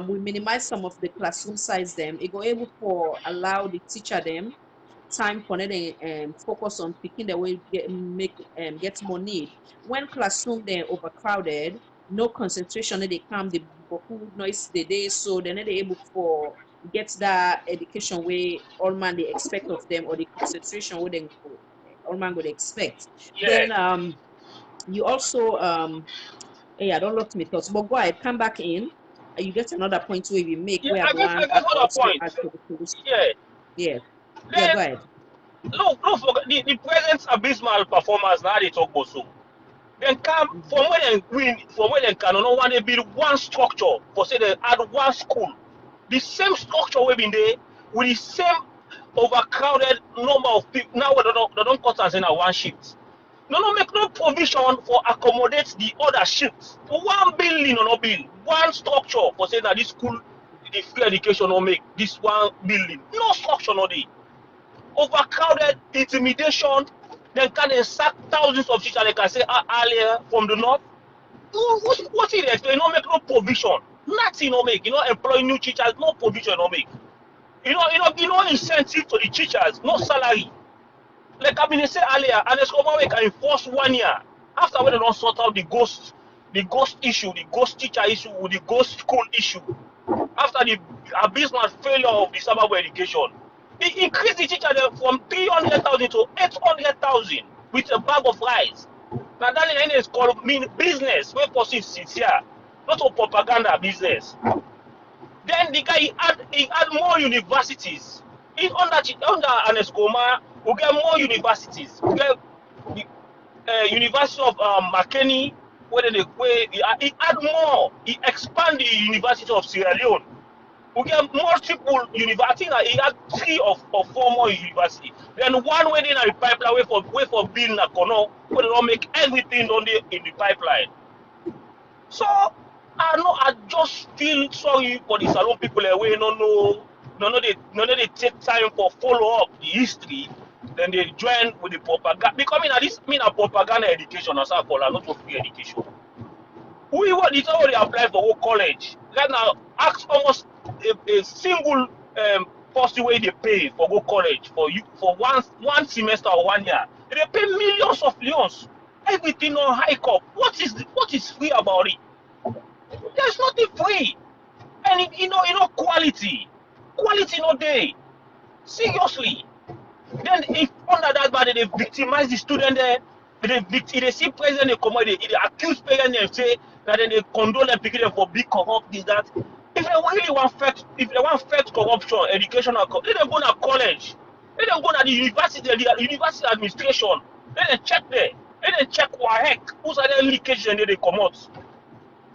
we minimize some of the classroom size them, it go able for allow the teacher them time for them focus on picking the way get more need. When classroom they're overcrowded, no concentration, they come the boku noise the day, so they're not able for get that education way all man they expect of them or the concentration where they all man would expect. Yeah. Then you also hey, I don't lot me thoughts, but go ahead, come back in. You get another point where we make Yeah, where I I go get and another also point. add to the solution. Yeah. Yeah, yeah, Then go ahead. no, don't forget the present abysmal performance now they talk about so. Then come Mhm. from where they win, from where they can no one they build one structure for say they add one school. The same structure we been there with the same overcrowded number of people. Now they don't cut us in a one shift. No make no provision for accommodate the other shifts. 1 billion or no bill, one structure for say that this school, the free education will make this 1 billion. No structure no dey. Overcrowded, intimidation, then can they sack thousands of teachers like I say earlier from the north. What is it explain? No make no provision. Nothing no make. You know, employ new teachers, no provision no make. Incentive to the teachers, no salary. Like I've been saying earlier, and it's come we can enforce 1 year after when they don't sort out the ghost issue, the ghost teacher issue, the ghost school issue. After the abysmal failure of the Sabbath education, it increased the teacher from 300,000 to 800,000 with a bag of rice. Now that is called mean business. Where person sincere, not a propaganda business. Then the guy he add more universities. In under Anescoma, we get more universities. We get the University of Makeni, where he add more. He expand the University of Sierra Leone. We get multiple universities. He had 3 or 4 more universities. Then one way in the pipeline, way for building a Kono, where they don't make everything on in the pipeline. So I just feel sorry for the salon people where they take time for follow up the history, then they join with the propaganda. Becoming a propaganda education as I call it, not for free education. We want it already apply for whole college. Right now, ask almost a single first way they pay for go college for one semester or 1 year. They pay millions of leons. Everything on high up. What is free about it? There's nothing free. And quality. Quality no day. Seriously. Then if under that bad they victimize the student there, they see president they come they accuse parents and say that then they condone them picking them for big corrupt this that. If they really want fact corruption, educational, let them go to college. Let them go to the university administration. Let them check there. Let them check what heck who's are the leakage and they come out.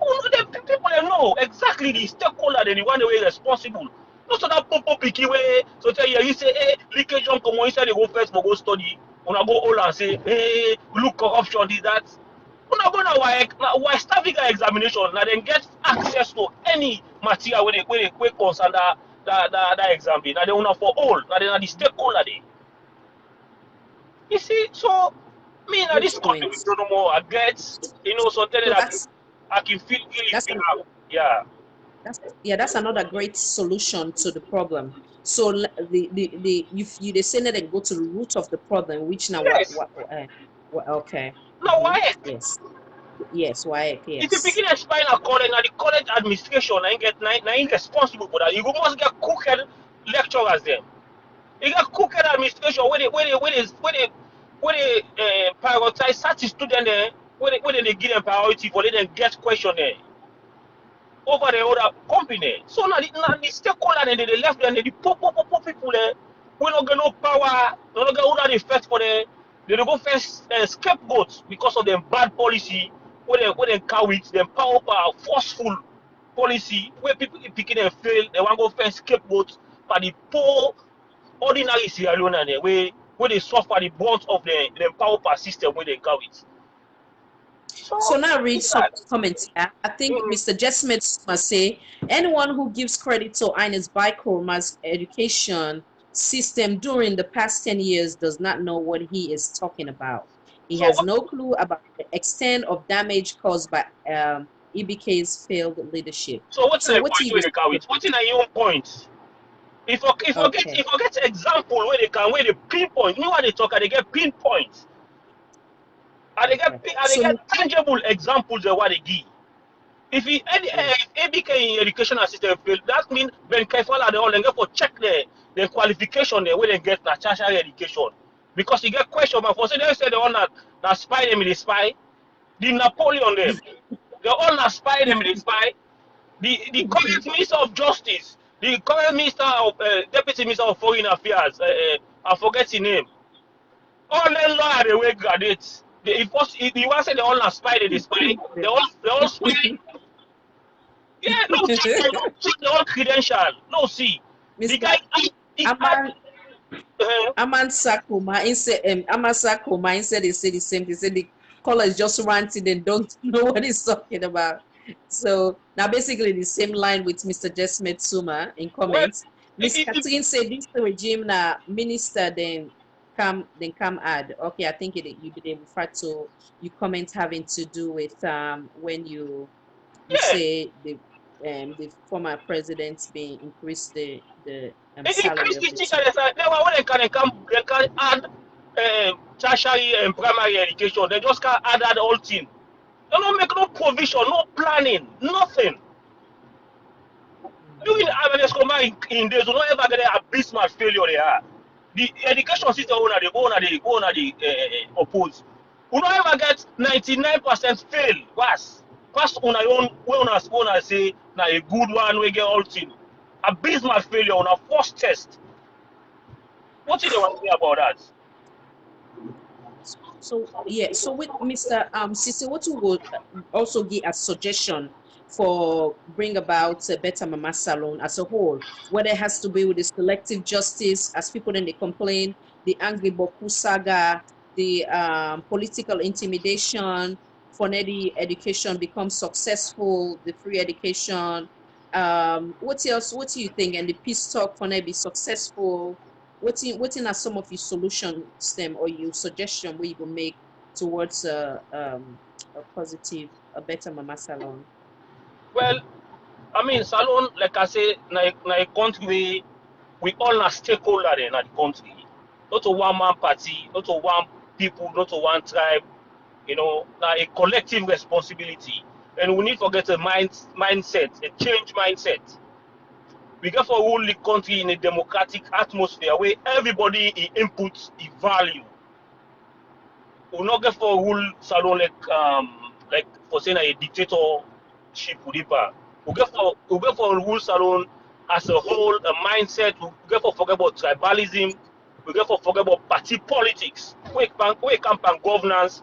Oh, no, people they know exactly the stakeholder they the one way responsible. Not so that popo picky way. So tell you say, hey, leakage on come on inside they go first for go study. Una go all and say, hey, look corruption this that. Una go now why staffing examination now then get access to any material when they concern that exam. Now they una for all. Now they are the stakeholder they. You see, so me now this country we don't know more. I get so tell you that I can feel really yeah. That's another great solution to the problem. So if you they say that they go to the root of the problem, which now Yes. okay. No, why? Yes, why? If you Yes. begin expand a college, now the college administration ain't responsible for that. You must get crooked lecturers there. You get crooked administration where they prioritize such student there, where they give them priority for let them get question there over the other company. So now the stakeholder they left them, the poor people there, we don't get no power, they don't get all that effect for them. They don't go first scapegoats because of them bad policy, where they cow it, them power forceful policy, where people picking them fail, they want to go first scapegoat for the poor ordinary Sierra Leonean there, where they suffer the brunt of the power system where they cow it. So now read some comments here. I think Mr. Jesmed must say, anyone who gives credit to Ines Bikoma's education system during the past 10 years does not know what he is talking about. He has no clue about the extent of damage caused by EBK's failed leadership. So what's the what point where they cow it? What's in your own point? If I get example where they pinpoint, you know what they talk, they get pinpoint. And they get tangible examples of what they give. If ABK in educational system fail, that means Ben Kaifala they all get for check the qualification there where they get the tertiary education. Because you get question but for say they say the one that spy them in the spy, the Napoleon them, they all not spy them in the spy. The current Minister of Justice, the current Minister of Deputy Minister of Foreign Affairs, I forget his name. All them lawyers they will graduate. If you want to say they all not spy, they spy. They all spy. Yeah, no, check the all credential. No, see. Mr. The guy Aman Sakuma instead they say the same. They say the college just ranting and don't know what he's talking about. So now basically the same line with Mr. Jesmed Suma in comments. Miss Catherine said this regime na minister then come add. Okay, I think you did refer to you comment having to do with when you say the the former president's been increased the salary Increase of the the teacher. teacher. They were when they can add tertiary and primary education. They just can't add that whole thing. They don't make no provision, no planning, nothing. During awareness command in days, we don't ever get an abysmal failure they are. The education system owner, they go on the oppose. We don't ever get 99% fail. Pass on our own, when I say now a good one, we get all thing. Abysmal failure on our first test. What do you want to say about that? So yeah, so with Mr. Sisi, what you would also give a suggestion for bring about a better mama salon as a whole, whether it has to be with the selective justice, as people then they complain, the angry Boku saga, the political intimidation, for the education becomes successful, the free education. What else? What do you think? And the peace talk for be successful, what in are some of your solutions them or your suggestion where you will make towards a positive, a better mama salon? Well, I mean, salon, like I say, na a country, we all are stakeholder in the country. Not to one man party, not to one people, not to one tribe. You know, now a collective responsibility. And we need to get a mindset, a change mindset. We get for rule the country in a democratic atmosphere where everybody inputs a value. We not get for rule salon like for saying a dictatorship with Ipa. We get for rule salon as a whole, a mindset. We get for forget about tribalism. We get for forget about party politics. We campaign governance.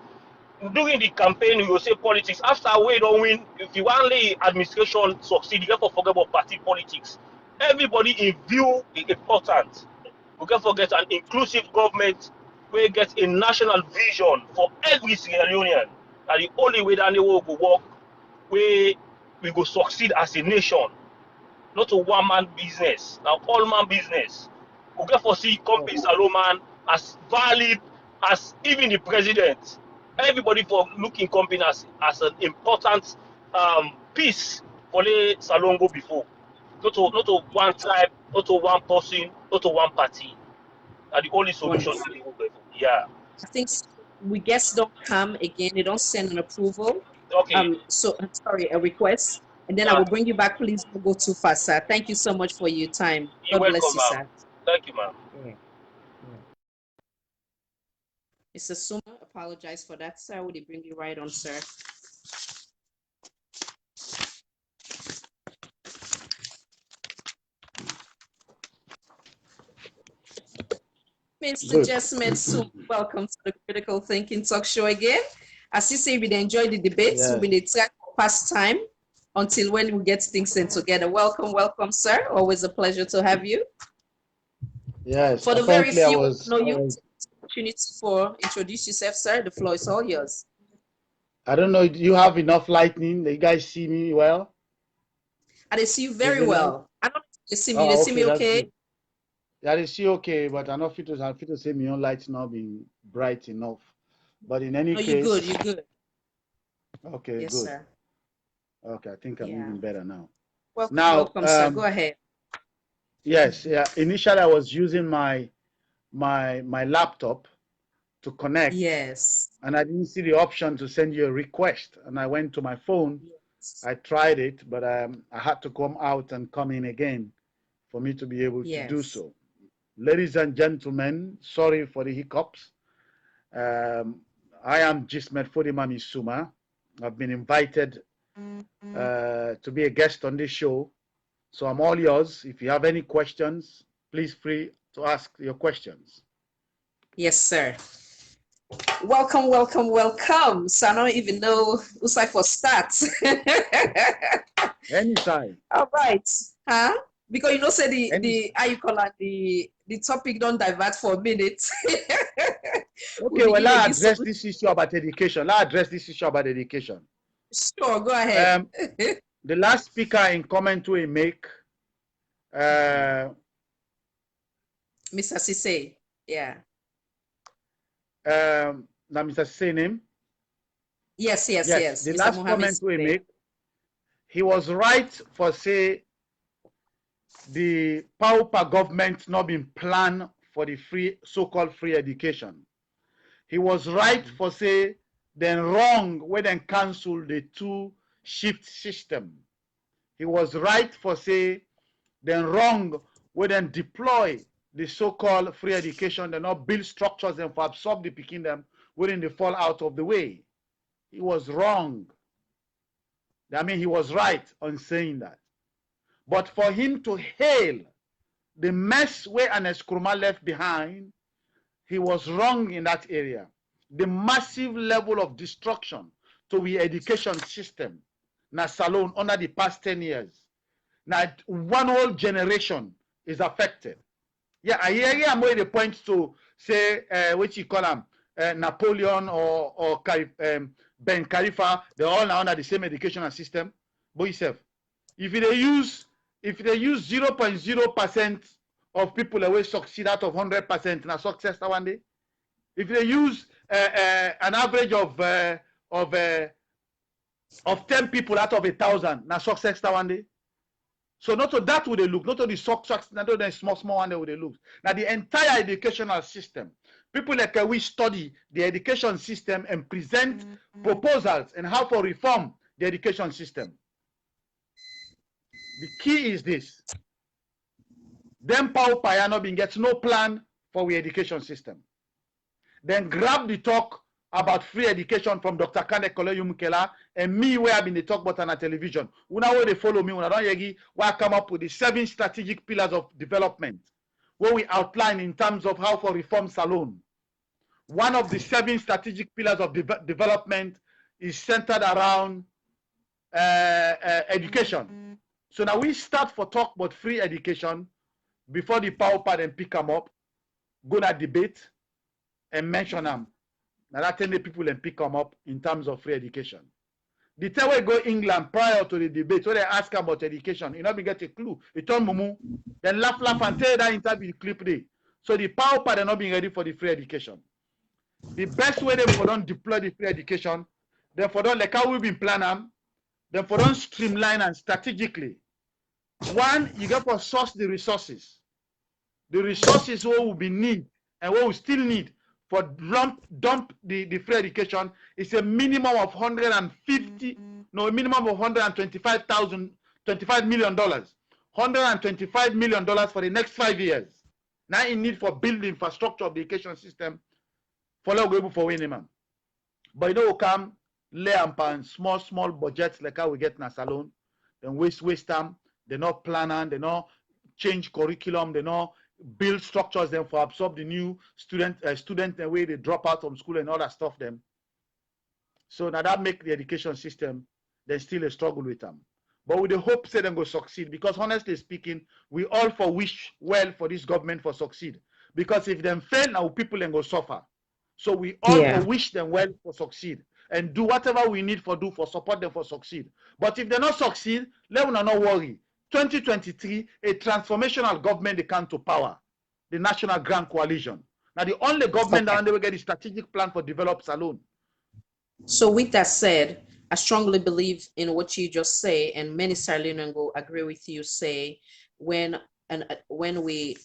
During the campaign, you will say politics. After we don't win, if you want the administration succeed, you get for forget about party politics. Everybody in view is important. We can forget an inclusive government where get a national vision for every Sierra Leonean. And the only way that they will work, where we go succeed as a nation, not a one man business, now all man business. We get for see companies alone man as valid as even the president. Everybody for looking company as an important piece for the salon go before. Not to one tribe, not to one person, not to one party. Are the only solution to Wonderful. the problem. Yeah. I think we guests don't come again, they don't send an approval. Okay. So I'm sorry, a request. And then I Uh, will bring you back. Please don't go too fast, sir. Thank you so much for your time. you're God bless welcome, you, ma'am. sir. Thank you, ma'am. Yeah. Yeah. Mr. Suma, apologize for that, sir. Would he bring you right on, sir? Mr. Good. Jesmed Foday, welcome to the Critical Thinking Talk Show again. As you say, we enjoy the debates. Yeah. We've been track past time until when we get things in together. Welcome, welcome, sir. Always a pleasure to have you. Yes. For the very Apparently, few who know you, opportunity for introduce yourself, sir. The floor is all yours. I don't know. Do you have enough lightning? You guys see me well? I see you Is very the light? well. I don't they see me. Oh, They see okay. me That's okay? good. Yeah, they see okay, but I know fit to say my own light's not being bright enough. But in any No, you're good. case, You're good. okay, Yes, good. sir. Okay, I think I'm Yeah. even better now. Welcome, Now, welcome, sir. Go ahead. yes, yeah. Initially, I was using my laptop to connect, Yes. and I didn't see the option to send you a request. And I went to my phone. Yes. I tried it, but I had to come out and come in again for me to be able to do Yes. so. Ladies and gentlemen, sorry for the hiccups. I am Jesmed Foday Mami Suma. I've been invited to be a guest on this show. So I'm all yours. If you have any questions, please free to ask your questions. Yes, sir. Welcome, welcome, welcome. So I don't even know who's like for stats. Anytime. All right. Huh? Because you know, say the how you call it, the topic don't divert for a minute. Okay, well, let's address this issue about education. Sure, go ahead. The last speaker in comment we make, Mr. Sise, yeah. now Mr. Sise name? Yes. The Mr. last Mohammed comment we Sise. make, he was right for say the pauper government not been planned for the free so-called free education. He was right for say then wrong when then cancel the two shift system. He was right for say then wrong when then deploy the so-called free education, then not build structures and for absorb the picking them when they fall out of the way. He was wrong. I mean, he was right on saying that. But for him to hail the mess where an Nkrumah left behind, he was wrong in that area. The massive level of destruction to the education system, na Salone, under the past 10 years. Now, one whole generation is affected. Yeah, I hear I'm the point to say, what you call them, Napoleon or Ben Khalifa, they're all now under the same educational system. But yourself, if they use 0.0% of people that will succeed out of 100% in a success one day, if they use an average of 10 people out of 1,000 na success one day. So not to that would they look, not to the success, not to the small one they would they look. Now the entire educational system, people like we study the education system and present proposals and how to reform the education system. The key is this. Them Pau Payano bin gets no plan for the education system. Then grab the talk about free education from Dr. Kane Koleyu Mukela and me where I've been the talk about on a television. Una where they follow me, una don't yegi, where I come up with the 7 strategic pillars of development, where we outline in terms of how for reform Salone. One of the 7 strategic pillars of development is centered around education. So now we start for talk about free education before the power part and pick them up, go to debate and mention them. Now that 10 people and pick them up in terms of free education. The time we go England prior to the debate, when they ask about education, you know, we get a clue. You turn mumu, then laugh and tell that interview clip day. So the power part are not being ready for the free education. The best way they for don't deploy the free education, then for don't like how we've been planning, then for don't streamline and strategically. One, you got to source the resources. The resources what will be need and what we still need for dump the free education is a minimum of $125 million. $125 million for the next 5 years. Now in need for building infrastructure of the education system for able for winning. But you know, we come lay and small budgets like how we get in a salon, then waste time, they not plan, they not change curriculum, they not build structures then for absorb the new student the way they drop out from school and all that stuff them. So now that make the education system then still a struggle with them. But with the hope say them go succeed, because honestly speaking, we all for wish well for this government for succeed. Because if them fail now, people then go suffer. So we all for wish them well for succeed and do whatever we need for do for support them for succeed. But if they not succeed, let them not worry. 2023, a transformational government they come to power, the National Grand Coalition. Now the only government that will get a strategic plan for develop Salone. So with that said, I strongly believe in what you just say, and many Sierra Leoneans will agree with you. Say when we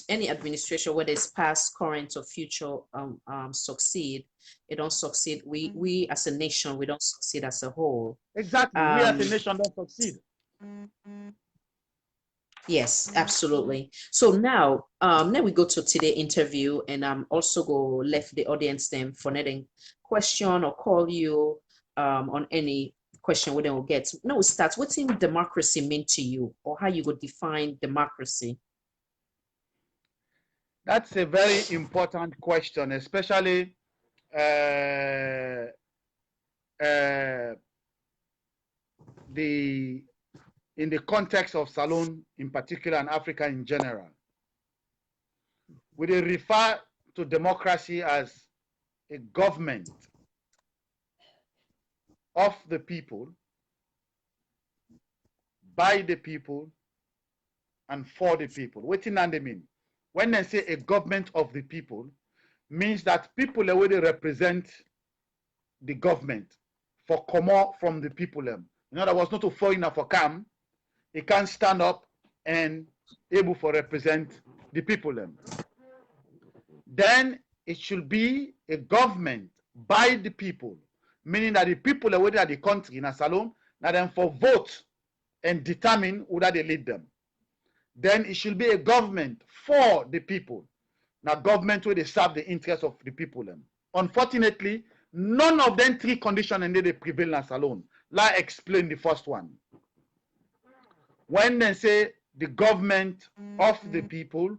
any administration, whether it's past, current, or future, succeed, it don't succeed. We as a nation, we don't succeed as a whole. Exactly, we as a nation don't succeed. Yes, absolutely. So now we go to today's interview, and also go left the audience them for any question or call you on any question we will get. Now we start. What's in democracy mean to you, or how you would define democracy? That's a very important question, especially in the context of Salone in particular and Africa in general. We refer to democracy as a government of the people, by the people, and for the people. What do they mean? When they say a government of the people, means that people already represent the government for come out from the people. In other words, not to foreigner for come, he can't stand up and able to represent the people them. Then it should be a government by the people, meaning that the people away at the country in a salon, now then for vote and determine whether they lead them. Then it should be a government for the people. Now government where they serve the interests of the people them. Unfortunately, none of them three conditions and they prevail in salon. Like explain the first one. When they say the government of the people,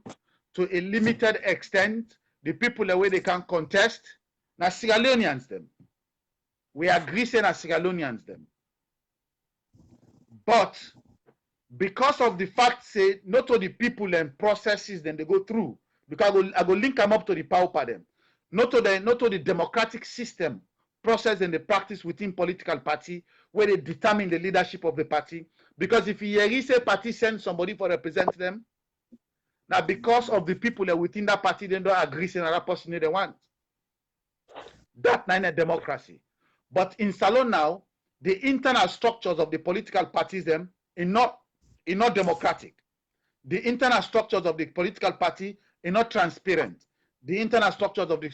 to a limited extent, the people the way they can contest, now Sierra Leoneans them. We agree saying as Sierra Leoneans them. But because of the fact say not all the people and processes then they go through, because I go link them up to the power for them. Not all the democratic system process and the practice within political party where they determine the leadership of the party. Because if you say party send somebody for represent them, now because of the people that within that party they don't agree saying another person they want. That's not a democracy. But in Salon now, the internal structures of the political parties them are not democratic. The internal structures of the political party are not transparent. The internal structures of the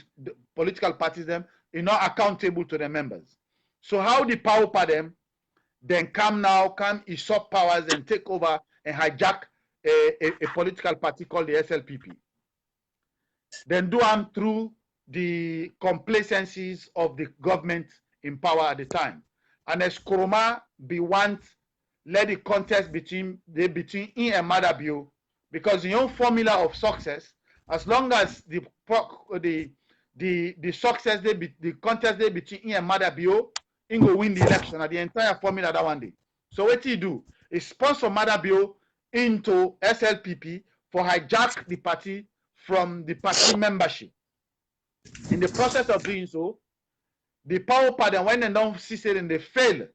political parties them are not accountable to their members. So how the power for them then come usurp powers and take over and hijack a political party called the SLPP. Then do them through the complacencies of the government in power at the time. And as Kuruma be want let the contest between him and Madabio, because the own formula of success, as long as the success the contest between him and Madabio, he go win the election at the entire formula that one day. So what he do is sponsor Madabio into SLPP for hijack the party from the party membership. In the process of doing so, the power party, when they don't see it and they fail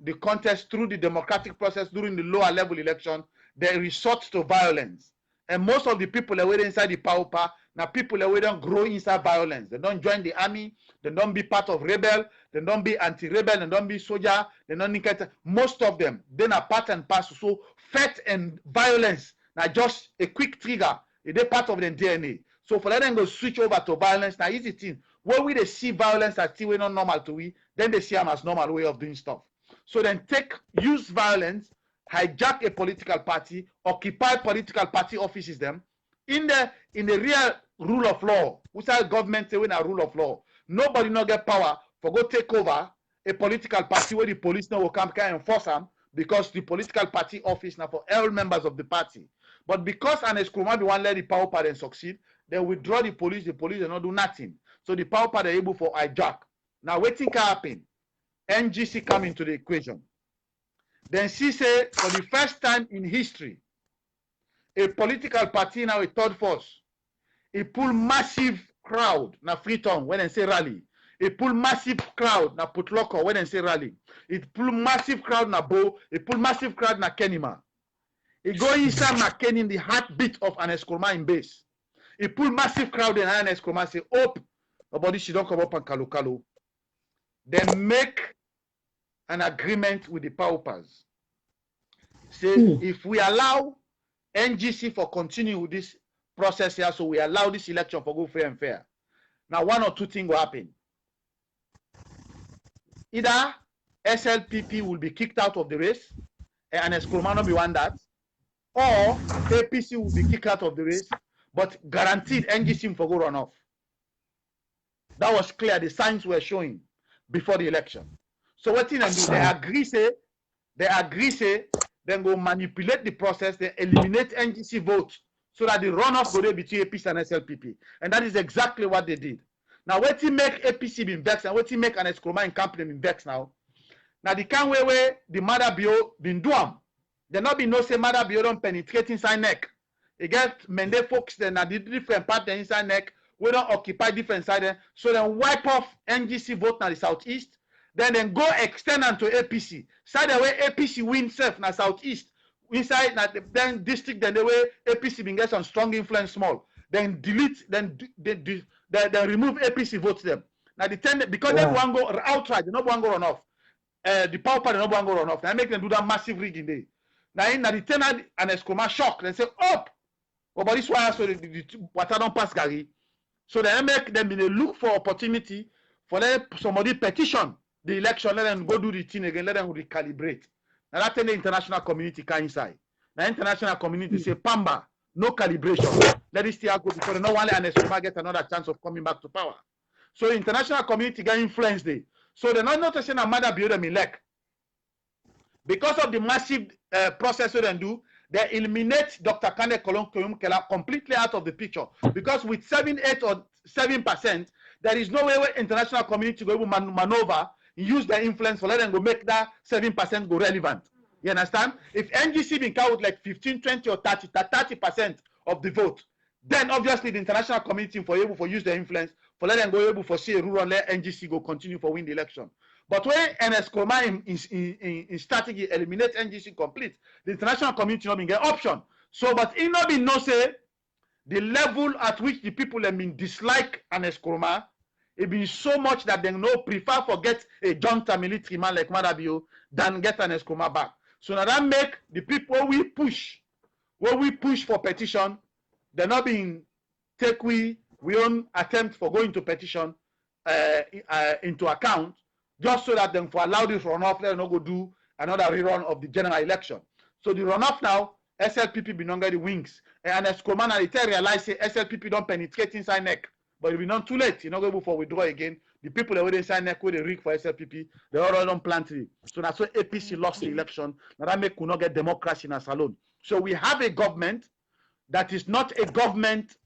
the contest through the democratic process during the lower level election, they resort to violence. And most of the people that were inside the power party, now people that don't grow inside violence. They don't join the army, they don't be part of rebel, they don't be anti-rebel, they don't be soldier, they don't get most of them, then are part and parcel. So fat and violence, now just a quick trigger, they're part of the DNA. So for them go switch over to violence, now easy thing. When we they see violence as still not normal to we, then they see them as normal way of doing stuff. So then use violence, hijack a political party, occupy political party offices them. In the real rule of law, which our government say when a rule of law, nobody not get power for go take over a political party where the police now will come can enforce them because the political party office now for all members of the party. But because an Eskroma be one let the power party succeed, they withdraw the police will not do nothing. So the power party are able for hijack. Now waiting can happen. NGC come into the equation. Then she say for the first time in history, a political party now a third force. It pull massive crowd na Freetown when they say rally. It pull massive crowd na Putloko when they say rally. It pull massive crowd na Bo. It pull massive crowd na Kenima. It go inside McKenny in the heartbeat of an Eskroma in base. It pull massive crowd in an Eskroma say, "Oh, nobody she don't come up and Kalu." Then make an agreement with the powers. Say if we allow NGC for continue with this process here, so we allow this election for go fair and fair. Now one or two things will happen. Either SLPP will be kicked out of the race, and Eskroma not be one that, or APC will be kicked out of the race, but guaranteed NGC for go run off. That was clear. The signs were showing before the election. So what did they do? They agree say, then go manipulate the process, they eliminate NGC votes so that the runoff go there between APC and SLPP. And that is exactly what they did. Now, what he make APC be vexed and what he make an Eskroma in company be vexed now. Now, the kind where the Madabio been do them. There not be no say Madabio don't penetrate inside neck. You get Mende folks then at the different part inside neck. We don't occupy different side. So then wipe off NGC vote now the southeast. Then go extend onto APC. Side the way APC win self na southeast. Inside na then district then the way APC been get some strong influence small. Then delete then remove APC votes them. Now the 10 because everyone go outright, no one go run off. the power party no go run off. Now make them do that massive rigging day. Now in the tenant and Escoma shock, they say up. Oh, but this why so the water don't pass Gary. So they make them in a look for opportunity for let somebody petition the election, let them go do the thing again, let them recalibrate. Now that's the international community can inside. The international community say Pamba, no calibration. Let it still go because no one and Escoma get another chance of coming back to power. So the international community get influence there. So they're not noticing a matter build them elect. Because of the massive process they do, they eliminate Dr. Kane Kela completely out of the picture. Because with 7, 8, or 7%, there is no way where international community go maneuver, use their influence for let them go make that 7% go relevant. You understand? If NGC been count with like 15, 20, or 30% of the vote, then obviously the international community for able to use their influence for let them go able for see a rule and let NGC go continue for win the election. But when NS Koma in strategy eliminate NGC complete, the international community not been get option. So, but it not been no say the level at which the people have been dislike NS Koma, it been so much that they no prefer for get a junta military man like Madabio than get NS Koma back. So now that make the people when we push for petition, they're not being take we own attempt for going to petition into account, just so that them for allow this runoff, let them not go do another rerun of the general election. So the runoff now, SLPP be longer the wings. And as command and they realize say SLPP don't penetrate inside neck. But if it's not too late, you're not going to for withdraw again. The people that were inside neck with the rig for SLPP, they already don't plant it. So that's why APC lost the election. Now that make we not get democracy in a salon. So we have a government that is not a government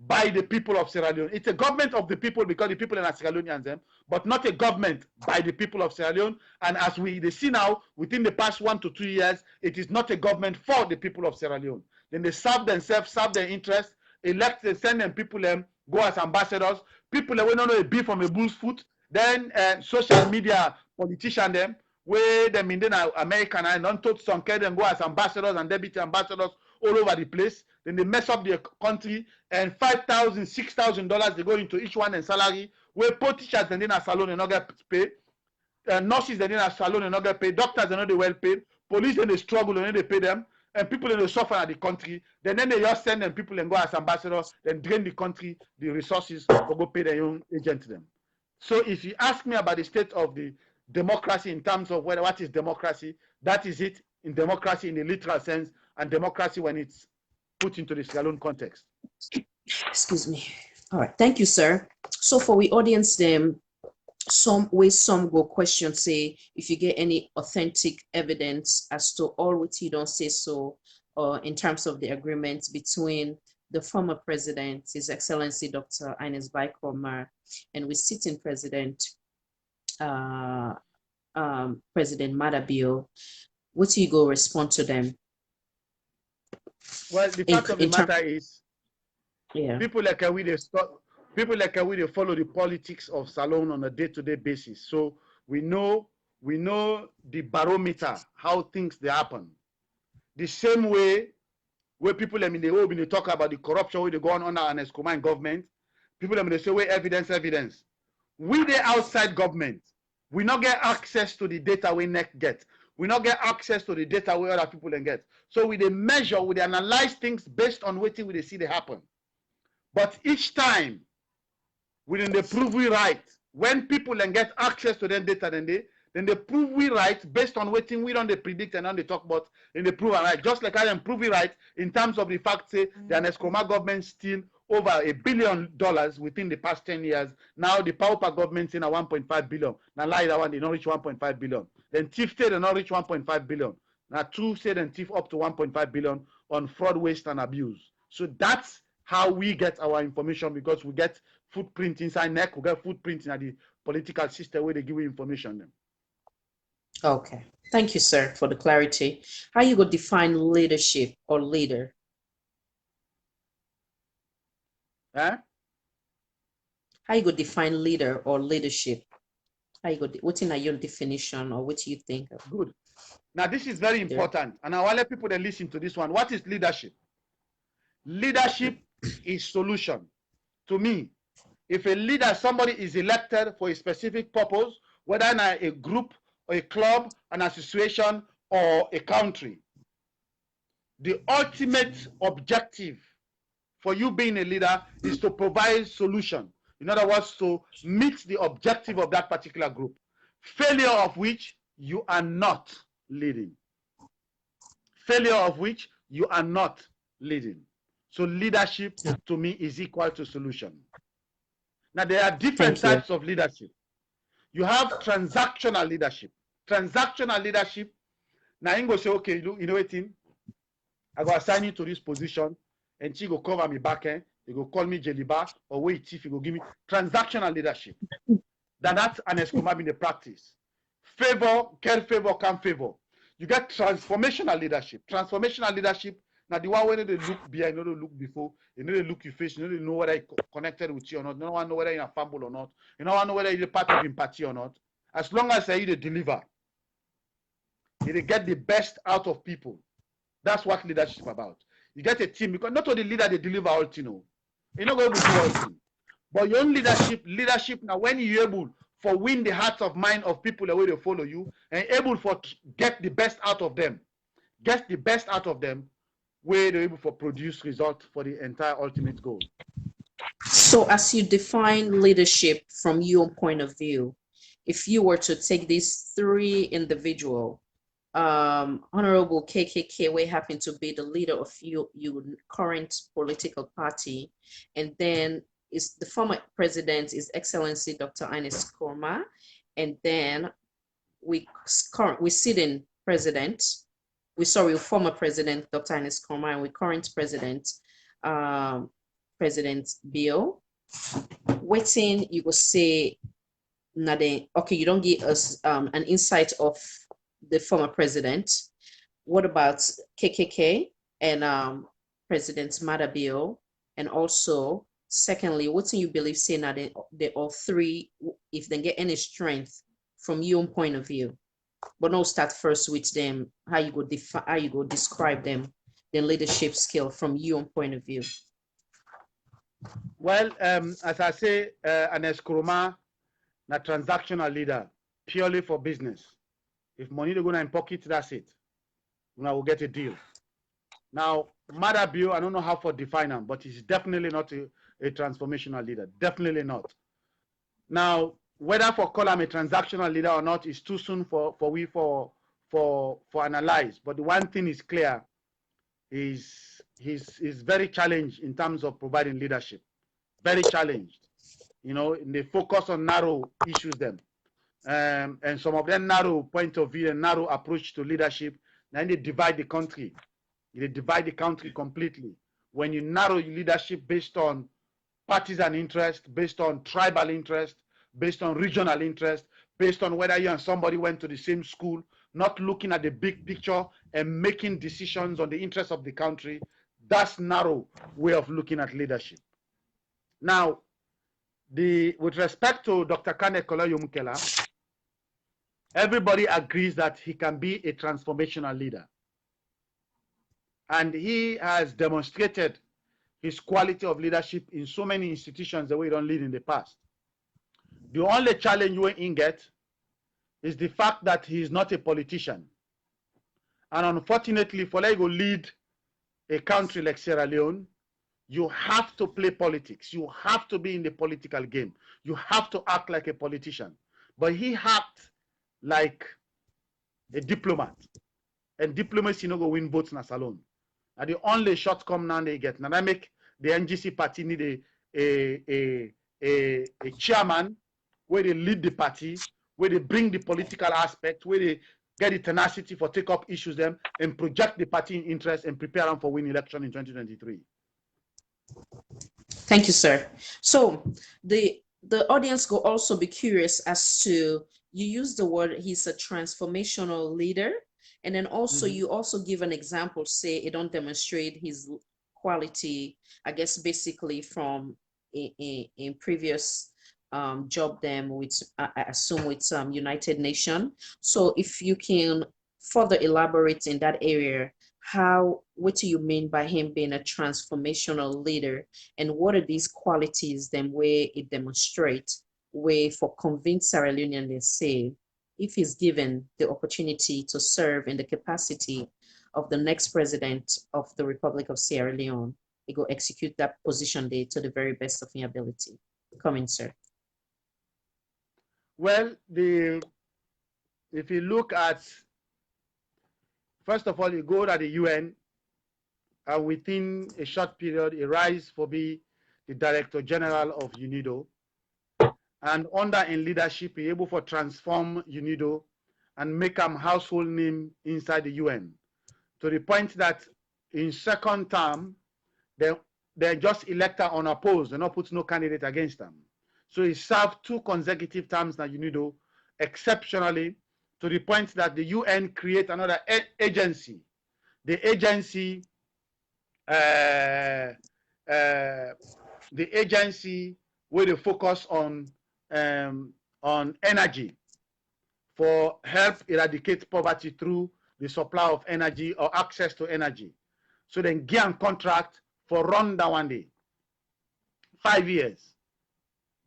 by the people of Sierra Leone. It's a government of the people because the people are Sierra Leoneans, but not a government by the people of Sierra Leone. And as they see now, within the past 1 to 2 years, it is not a government for the people of Sierra Leone. Then they serve themselves, serve their interests, elect, they send them people, go as ambassadors. People that will not know a beef from a bull's foot. Then social media politicians, them, where them in American and non-told some them go as ambassadors and deputy ambassadors all over the place. Then they mess up their country and $5,000, $6,000 they go into each one and salary. Where politicians then in a salon and not get paid. Nurses then in a salon and not get paid. Doctors are not well paid. Police then they struggle and they pay them. And people then they suffer at the country. Then they just send them people and go as ambassadors, then drain the country, the resources, or go pay their own agent them. So if you ask me about the state of the democracy in terms of what is democracy, that is it in democracy in the literal sense, and democracy when it's put into the Sierra Leone context. Excuse me. All right, thank you, sir. So for the audience, them some go question say if you get any authentic evidence as to all what you don't say so, or in terms of the agreement between the former president, His Excellency Dr. Ines Baikoma, and with sitting president, President Madabio, what do you go respond to them? Well, the fact of the matter is, people like we they follow the politics of Salone on a day-to-day basis. So we know the barometer, how things they happen. The same way where people they talk about the corruption where they go on an Escoma government, people they say where evidence. We the outside government, we not get access to the data we NEC get. We not get access to the data where other people can get. So we they measure, we they analyze things based on what we they see they happen. But each time, when they prove we right, when people then get access to their data, then they prove we right based on what we don't they predict and on they talk about, and they prove right. Just like I am prove we right in terms of the fact say the Escoma government steal over $1 billion within the past 10 years. Now the Power government in a 1.5 billion. Now lie that one they not reach 1.5 billion. Then thief say they not reach 1.5 billion. Now two say then thief up to 1.5 billion on fraud, waste, and abuse. So that's how we get our information, because we get footprint inside NEC, we get footprint in the political system where they give you information. Then. Okay. Thank you, sir, for the clarity. How you go define leadership or leader? Huh? How you go define leader or leadership? How you go? What's in your definition, or what do you think of? Good. Now this is very important, and I want to let people that listen to this one. What is leadership? Leadership is solution. To me, if a leader, somebody is elected for a specific purpose, whether in a group or a club, an association, or a country. The ultimate objective for you being a leader is to provide solution. In other words, to meet the objective of that particular group, failure of which you are not leading. Failure of which you are not leading. So leadership to me is equal to solution. Now there are different types of leadership. You have transactional leadership. Transactional leadership, now you go say, okay, you know what, I go assign you to this position, and she go cover me back end, you go call me Jeliba, or wait if you go give me transactional leadership. That's an escomab in the practice. Favor, care favor, can favor. You get transformational leadership. Transformational leadership, now the one where they look behind, you know they look before, you know they look your face, you know whether I connected with you or not, you don't know whether you're a fumble or not, you don't know whether you're part of empathy or not. As long as you deliver, you get the best out of people. That's what leadership is about. You get a team, because not only leader they deliver all things, you're not going to do all things. But your own leadership now, when you're able for win the hearts of mind of people the way they follow you, and able for get the best out of them, where they're able for produce result for the entire ultimate goal. So as you define leadership from your point of view, if you were to take these three individuals, Honorable KKK, we happen to be the leader of your current political party, and then is the former president is Excellency Dr. Ines Korma, and then we sitting president, former president Dr. Ines Korma, and we current president President Bill. Waiting, you go say nothing. Okay, you don't give us an insight of the former president. What about KKK and President Madabio? And also, secondly, what do you believe saying that they all three, if they get any strength from your own point of view? But no, start first with them. How you go describe them, the leadership skill from your own point of view. Well, as I say, an Eskroma, a transactional leader, purely for business. If money they go in pocket, that's it. Now we'll get a deal. Now, Madabio, I don't know how to define him, but he's definitely not a transformational leader. Definitely not. Now, whether for call him a transactional leader or not is too soon for analyze. But the one thing is clear is he's very challenged in terms of providing leadership. Very challenged. You know, they focus on narrow issues then. And some of them narrow point of view and narrow approach to leadership, then they divide the country. They divide the country completely. When you narrow your leadership based on partisan interest, based on tribal interest, based on regional interest, based on whether you and somebody went to the same school, not looking at the big picture and making decisions on the interests of the country, that's narrow way of looking at leadership. Now, with respect to Dr. Kane Kola-Yomukela, everybody agrees that he can be a transformational leader. And he has demonstrated his quality of leadership in so many institutions the way he don't lead in the past. The only challenge you will get is the fact that he is not a politician. And unfortunately, for like to lead a country like Sierra Leone, you have to play politics. You have to be in the political game. You have to act like a politician. But he acts like a diplomat. And diplomacy no go win votes na salon. And the only shortcoming now they get. Now that make the NGC party need a chairman where they lead the party, where they bring the political aspect, where they get the tenacity for take up issues them and project the party in interest and prepare them for win election in 2023. Thank you, sir. So the audience will also be curious as to, you use the word he's a transformational leader, and then also you also give an example, say it don't demonstrate his quality, I guess basically from in previous job them with I assume with United Nations. So if you can further elaborate in that area, what do you mean by him being a transformational leader, and what are these qualities then where it demonstrates, where for convinced Sierra Leonean they say if he's given the opportunity to serve in the capacity of the next president of the Republic of Sierra Leone, he go execute that position there to the very best of his ability. Come in, sir. Well, if you look at, first of all, you go to the UN, and within a short period, he rise for be the Director General of UNIDO. And under in leadership, he able to transform UNIDO and make them household name inside the UN, to the point that in second term, they just elect her unopposed. They not put no candidate against them. So he served 2 consecutive terms now UNIDO, exceptionally, to the point that the UN create another agency. The agency, the agency where they focus on energy, for help eradicate poverty through the supply of energy or access to energy. So then give a contract for run that one day, 5 years.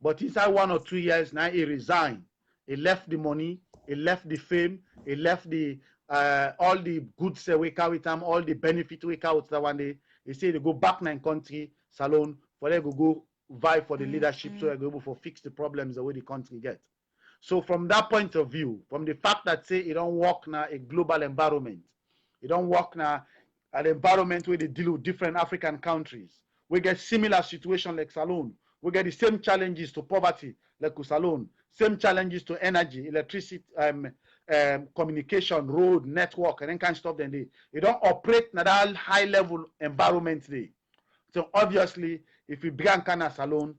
But inside 1 or 2 years, now he resigned. He left the money, he left the fame, he left the all the goods we carry with him, all the benefit we carry with that one day. He said they go back in country, Salone, for them go vie for the leadership, so they're able to fix the problems the way the country get. So from that point of view, from the fact that say it don't work now a global environment, it don't work now an environment where they deal with different African countries. We get similar situation like Salone. We get the same challenges to poverty like Salone, same challenges to energy, electricity, communication, road, network, and then kind of stuff. Then they don't operate in that high level environment there. So obviously, if we began Kana Salone,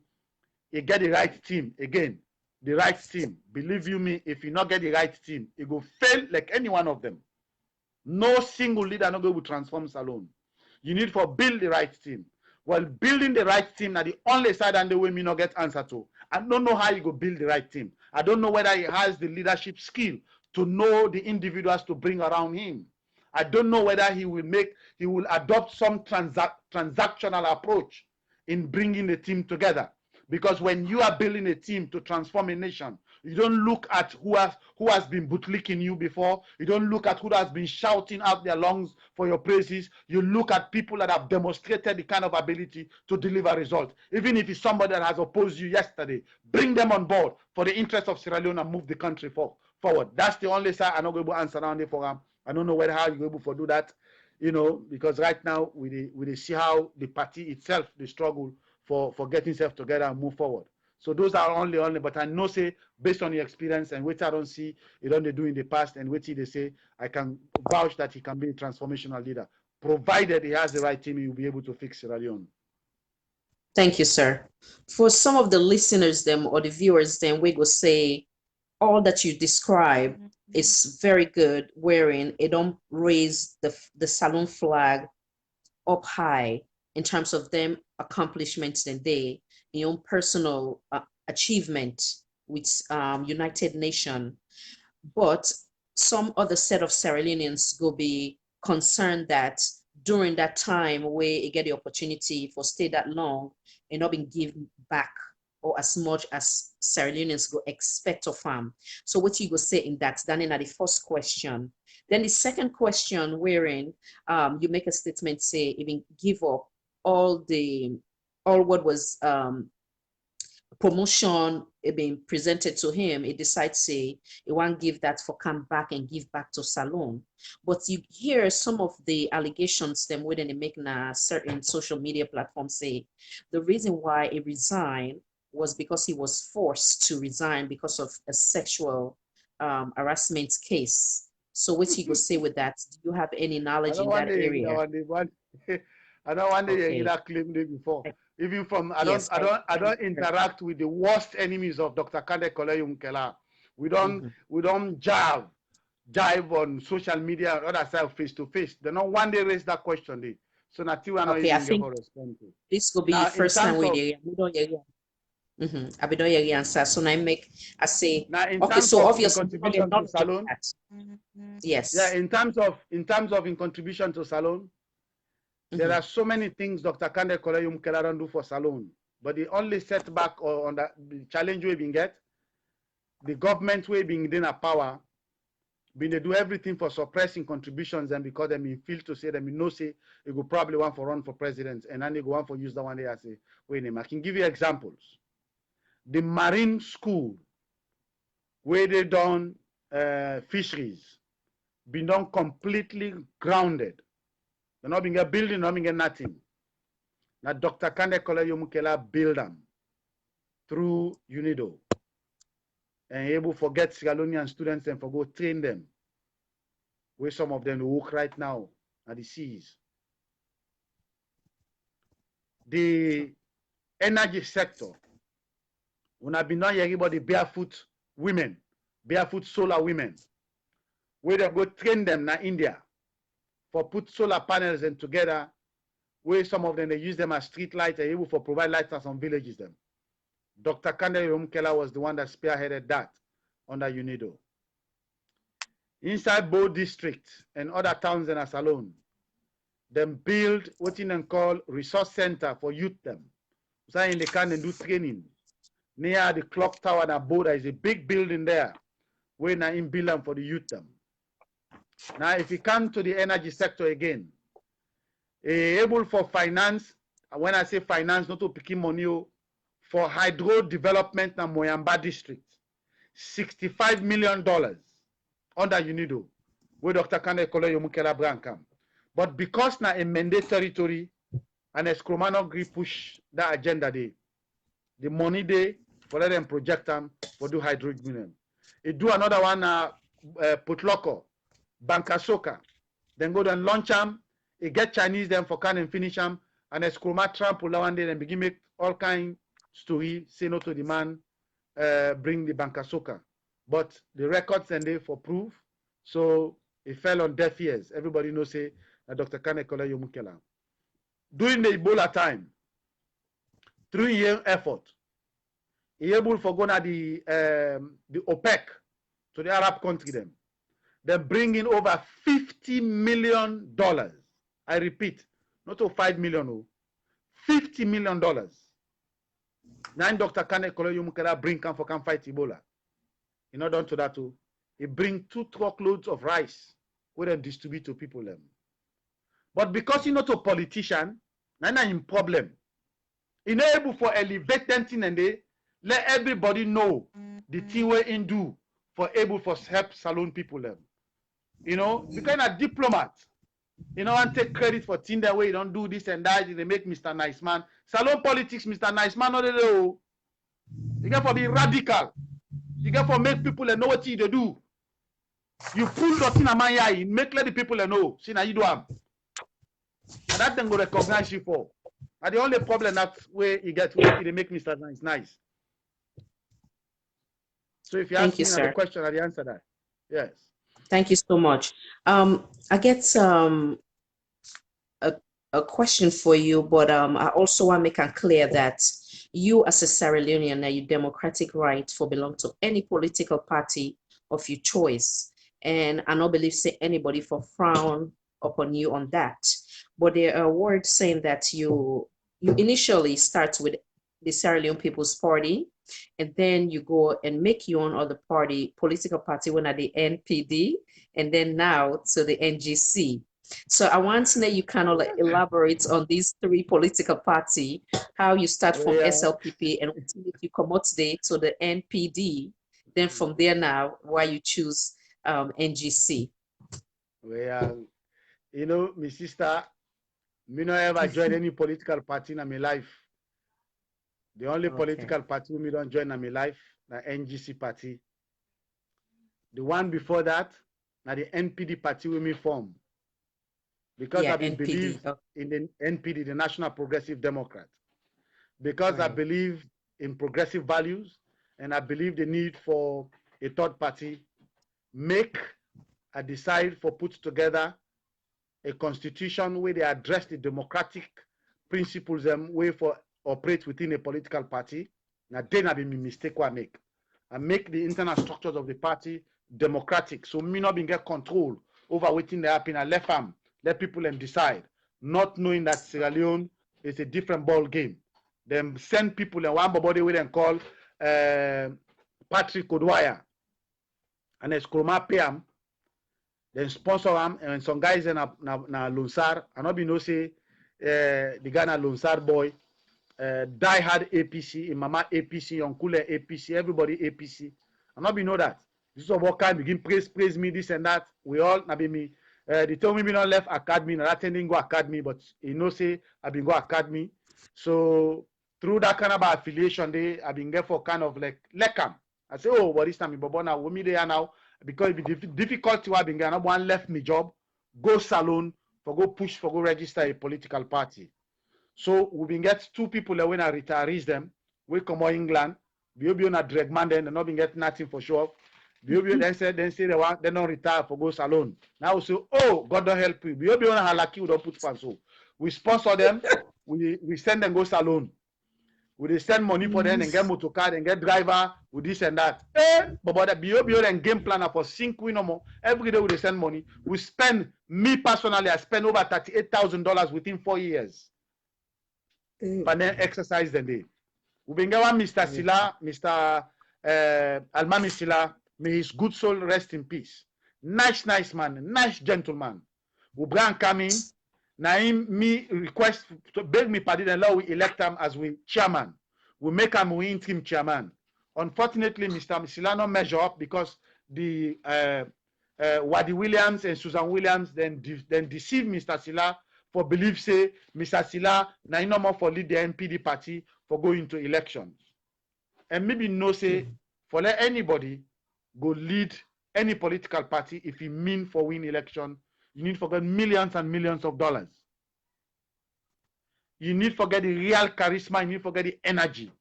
you get the right team again. The right team. Believe you me, if you not get the right team, it will fail like any one of them. No single leader not going to transform Salone. You need to build the right team. Well, building the right team now the only side and the way me not get answer to. I don't know how you go build the right team. I don't know whether he has the leadership skill to know the individuals to bring around him. I don't know whether he will adopt some transactional approach in bringing the team together. Because when you are building a team to transform a nation, you don't look at who has been bootlicking you before. You don't look at who has been shouting out their lungs for your praises. You look at people that have demonstrated the kind of ability to deliver results. Even if it's somebody that has opposed you yesterday, bring them on board for the interest of Sierra Leone and move the country forward. That's the only side I'm not going to answer around it for him. I don't know whether how you're able to do that, because right now we see how the party itself, the struggle for getting itself together and move forward. So those are only, but I know say based on the experience and what I don't see, it don't they do in the past and what they say, I can vouch that he can be a transformational leader, provided he has the right team. He will be able to fix Sierra Leone. Thank you, sir. For some of the listeners, them or the viewers, then we will say all that you describe is very good. Wherein it don't raise the Salone flag up high in terms of them accomplishments and their own personal achievement with United Nations. But some other set of Sierra Leoneans go be concerned that during that time where you get the opportunity for stay that long and not being given back or as much as Sierra Leoneans go expect of them. So what you go say in that, then in the first question. Then the second question wherein you make a statement, say, even give up all what was promotion being presented to him, he decides say he won't give that for come back and give back to Salone. But you hear some of the allegations them within they make a certain social media platforms say the reason why he resigned was because he was forced to resign because of a sexual harassment case. So what you go say with that? Do you have any knowledge in that area? I don't want to hear that claim before. Even from I don't interact with the worst enemies of Dr. Kande Koleyum Kela. We don't jive on social media or other side face to face. They don't one day raise that question. So now I think this will be the first time we do. I be doing answer. So I say now in okay. Terms so of obviously contribution to Salone. Yes. Yeah, in terms of contribution to Salone, there are so many things Dr. Kande Koleyum Kela do for Salone. But the only setback or on the challenge we get, the government way being in a power, being they do everything for suppressing contributions, and because they mean feel to say them no say you go probably want for run for president, and then they go want for use that one day as a way name. I can give you examples. The marine school where they done fisheries been done completely grounded. They're not being a building, not being a nothing. Now Dr. Kande Koleyo Mukela build them through UNIDO and able to get Sierra Leonean students and for go train them. Where some of them work right now at the seas. The energy sector, when I've been not hearing about the barefoot women, barefoot solar women, where they go train them in India for put solar panels and together, where some of them they use them as street lights and able for provide lights to some villages them. Dr. Kande Yomkela was the one that spearheaded that under UNIDO. Inside Bo district and other towns in Asalon, them build what in them call resource center for youth them. So in the can and do training. Near the clock tower and Bo, there is a big building there where now in build them for the youth them. Now if you come to the energy sector again, able for finance, when I say finance, not to pick money for hydro development in Moyamba district, $65 million under UNIDO, where Dr. Kande Koleyo Mukela Brankam. But because now a mandate territory and Eskromano agree push that agenda day, the money they for let them project them for do hydrogen. It do another one Putloko, Bankasoka, then go and launch them, it get Chinese them for can and finish them, and Eskroma Trump will one day and begin make all kind story, say no to the man, bring the Bankasoka. But the records and they for proof, so it fell on deaf ears. Everybody knows say Dr. Kande Koleyo Mukela. During the Ebola time, 3-year effort, he able for going at the OPEC to the Arab country them. They bring in over $50 million. I repeat, not to 5 million, $50 million. Now Dr. Kande Koleyo Mukela bring come for come fight Ebola. In order to that too, he bring 2 truckloads of rice where they distribute to people them. But because he's not a politician, not in problem. He's not able for elevate them thing and they let everybody know the thing we in do for able for help Salone people them. You know, because a diplomat, you know, and take credit for thing that way, you don't do this and that, they make Mr. Nice Man. Salone politics, Mr. Nice Man, not know. You got to be radical. You got to make people know what you do. You pull the thing in my eye, make let the people know. See now you do them. And that then go recognize you for. And the only problem that's where you get where they make Mr. Nice. So if you ask me the question, I answer that. Yes. Thank you so much. I get a question for you, but I also want to make it clear that you as a Sierra Leonean, your democratic right for belong to any political party of your choice. And I don't believe say anybody for frown upon you on that. But there are words saying that you initially start with the Sierra Leone People's Party, and then you go and make your own other party, political party, one at the NPD, and then now to the NGC. So I want to know you kind of elaborate on these 3 political parties, how you start from SLPP and you come out today to the NPD, then from there now, why you choose NGC. Well, you know, my sister, me not ever join any political party in my life. The only political party me don't join in my life, the NGC party. The one before that, now the NPD party we me form. Because I believe in the NPD, the National Progressive Democrat. Because I believe in progressive values, and I believe the need for a third party decide for put together a constitution where they address the democratic principles and way for operate within a political party. Now then I be mistake what I make the internal structures of the party democratic. So me not being get control over waiting they happen. I left them, let people them decide, not knowing that Sierra Leone is a different ball game. Them send people and one body we then call Patrick Odwaya. And as Kroma pay him, then sponsor him, and some guys in na Lunsar, and not be no say the guy na Lunsar boy, die hard APC, in mama APC, uncle APC, everybody APC. And not be know that. This is what kind begin praise me, this and that. We all na be me. They told me not left academy, not attending go academy, but you know say I been go academy. So through that kind of affiliation, I've been there for kind of like lekam. I say, oh, but this time, but now we me there now because it be difficult to have been there. One left me job, go salon for go push for go register a political party. So we been get two people that when I retirees them, we come to England, be on a drag man then, and not been get nothing for sure. Then say they want they don't retire for go salon. Now we say, oh, God don't help you. Be on a halaki we don't put for so. We sponsor them, we send them go salon. We send money for them and get motor car and get driver with this and that. But the BOBO and game planner for 5 weeks no more. Every day we send money. We spend, me personally, I spend over $38,000 within 4 years. But then exercise the day. We been one Mr. Silla, Mr. Almami Silla, may his good soul rest in peace. Nice man, nice gentleman. We bring coming. Now me request to beg me party and allow we elect him as we chairman. We make him we interim chairman. Unfortunately, Mr. Misilano measure up because the Wadi Williams and Susan Williams then deceive Mr. Silla for believe say Mr. Silla now no more for lead the NPD party for going to elections. And maybe no say for let anybody go lead any political party if he mean for win election. You need to forget millions and millions of dollars. You need to forget the real charisma. You need to forget the energy.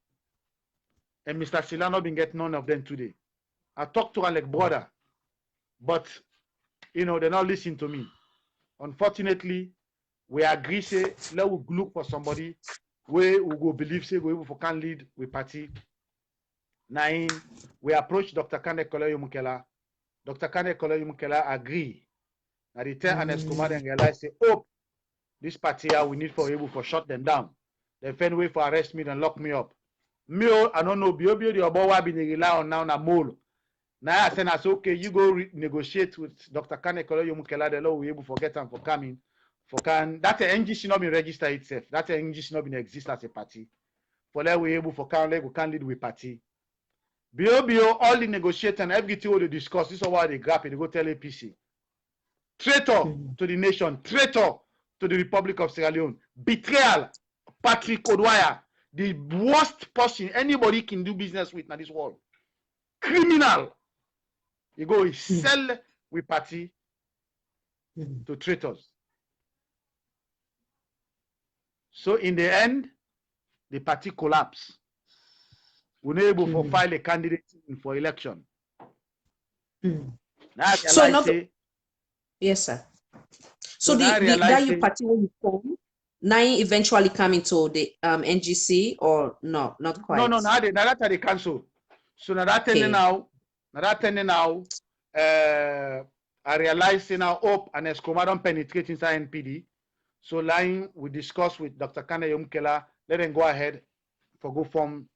And Mr. Silano been get none of them today. I talked to her like brother, but you know they're not listening to me. Unfortunately, we agree say let we look for somebody where we go believe say we can lead with party. Now we approach Dr. Kane Koloyo Mukela. Dr. Kane Koloyo Mukela agree. Now the tell Ernest Kumar and realize say, oh, this party here we need for able for shut them down. They find way for arrest me and lock me up. Me, I don't know. Bio the about been rely on now na mole. Now I said, I say okay, you go negotiate with Dr. Kane Koloyo Mukela. The law we able forget them for coming. For can that NGC not be registered itself. That NGC not been exist as a party. For that we able for can we can lead with party. Bio all the negotiate and everything they discuss. This is why they grab it. They go tell APC. Traitor to the nation, traitor to the Republic of Sierra Leone, betrayal, Patrick Odwaya, the worst person anybody can do business with in this world. Criminal. You go sell with party to traitors. So in the end, the party collapsed. We're not able to file a candidate for election. Now So not yes, sir. So that you party when you form, nine eventually come into the NGC or no, not quite. No, now that they cancel. So now that now, I realize now hope and Escoma don't penetrate inside NPD. So line we discuss with Dr. Kane Yomkela, let them go ahead for go form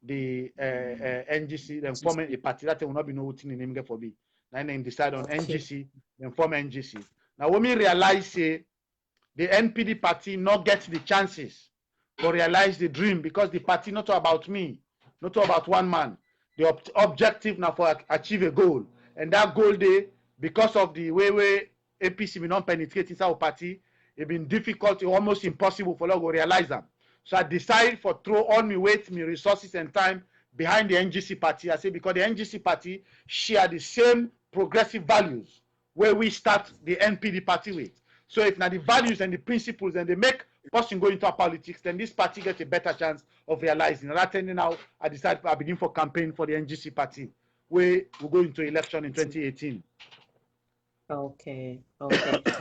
the NGC, then form a party that will not be no routine in name for be. Then decide on NGC, then form NGC. Now when we realize the NPD party not get the chances to realize the dream because the party not about me, not about one man. The objective now for achieve a goal. And that goal day, because of the way APC will not penetrate inside our party, it's been difficult, almost impossible for us to realize them. So I decided for throw all my weight, my resources and time behind the NGC party. I say because the NGC party share the same progressive values where we start the NPD party with. So if now the values and the principles and they make person go into politics, then this party gets a better chance of realizing. And that's now I decided I begin for campaign for the NGC party where we go into election in 2018. Okay.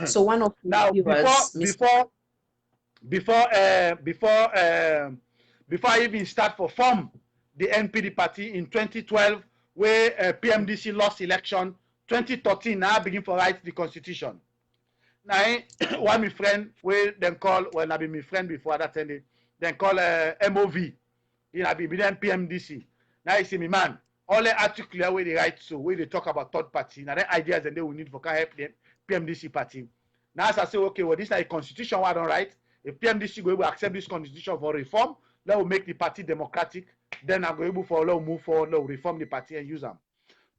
So one of now before I even start for form the NPD party in 2012, where PMDC lost election, 2013 now I begin for write the constitution. Now one my friend where then call when I be my friend before that ended, then call MOV. I be then PMDC. Now he say me man, all the article where they write so, where they talk about third party, now the ideas and they will need for can help them PMDC party. Now as I say, okay, well, this is a constitution I don't write. If PMDC go able to accept this constitution for reform, that will make the party democratic. Then I go able for move forward, reform the party and use them.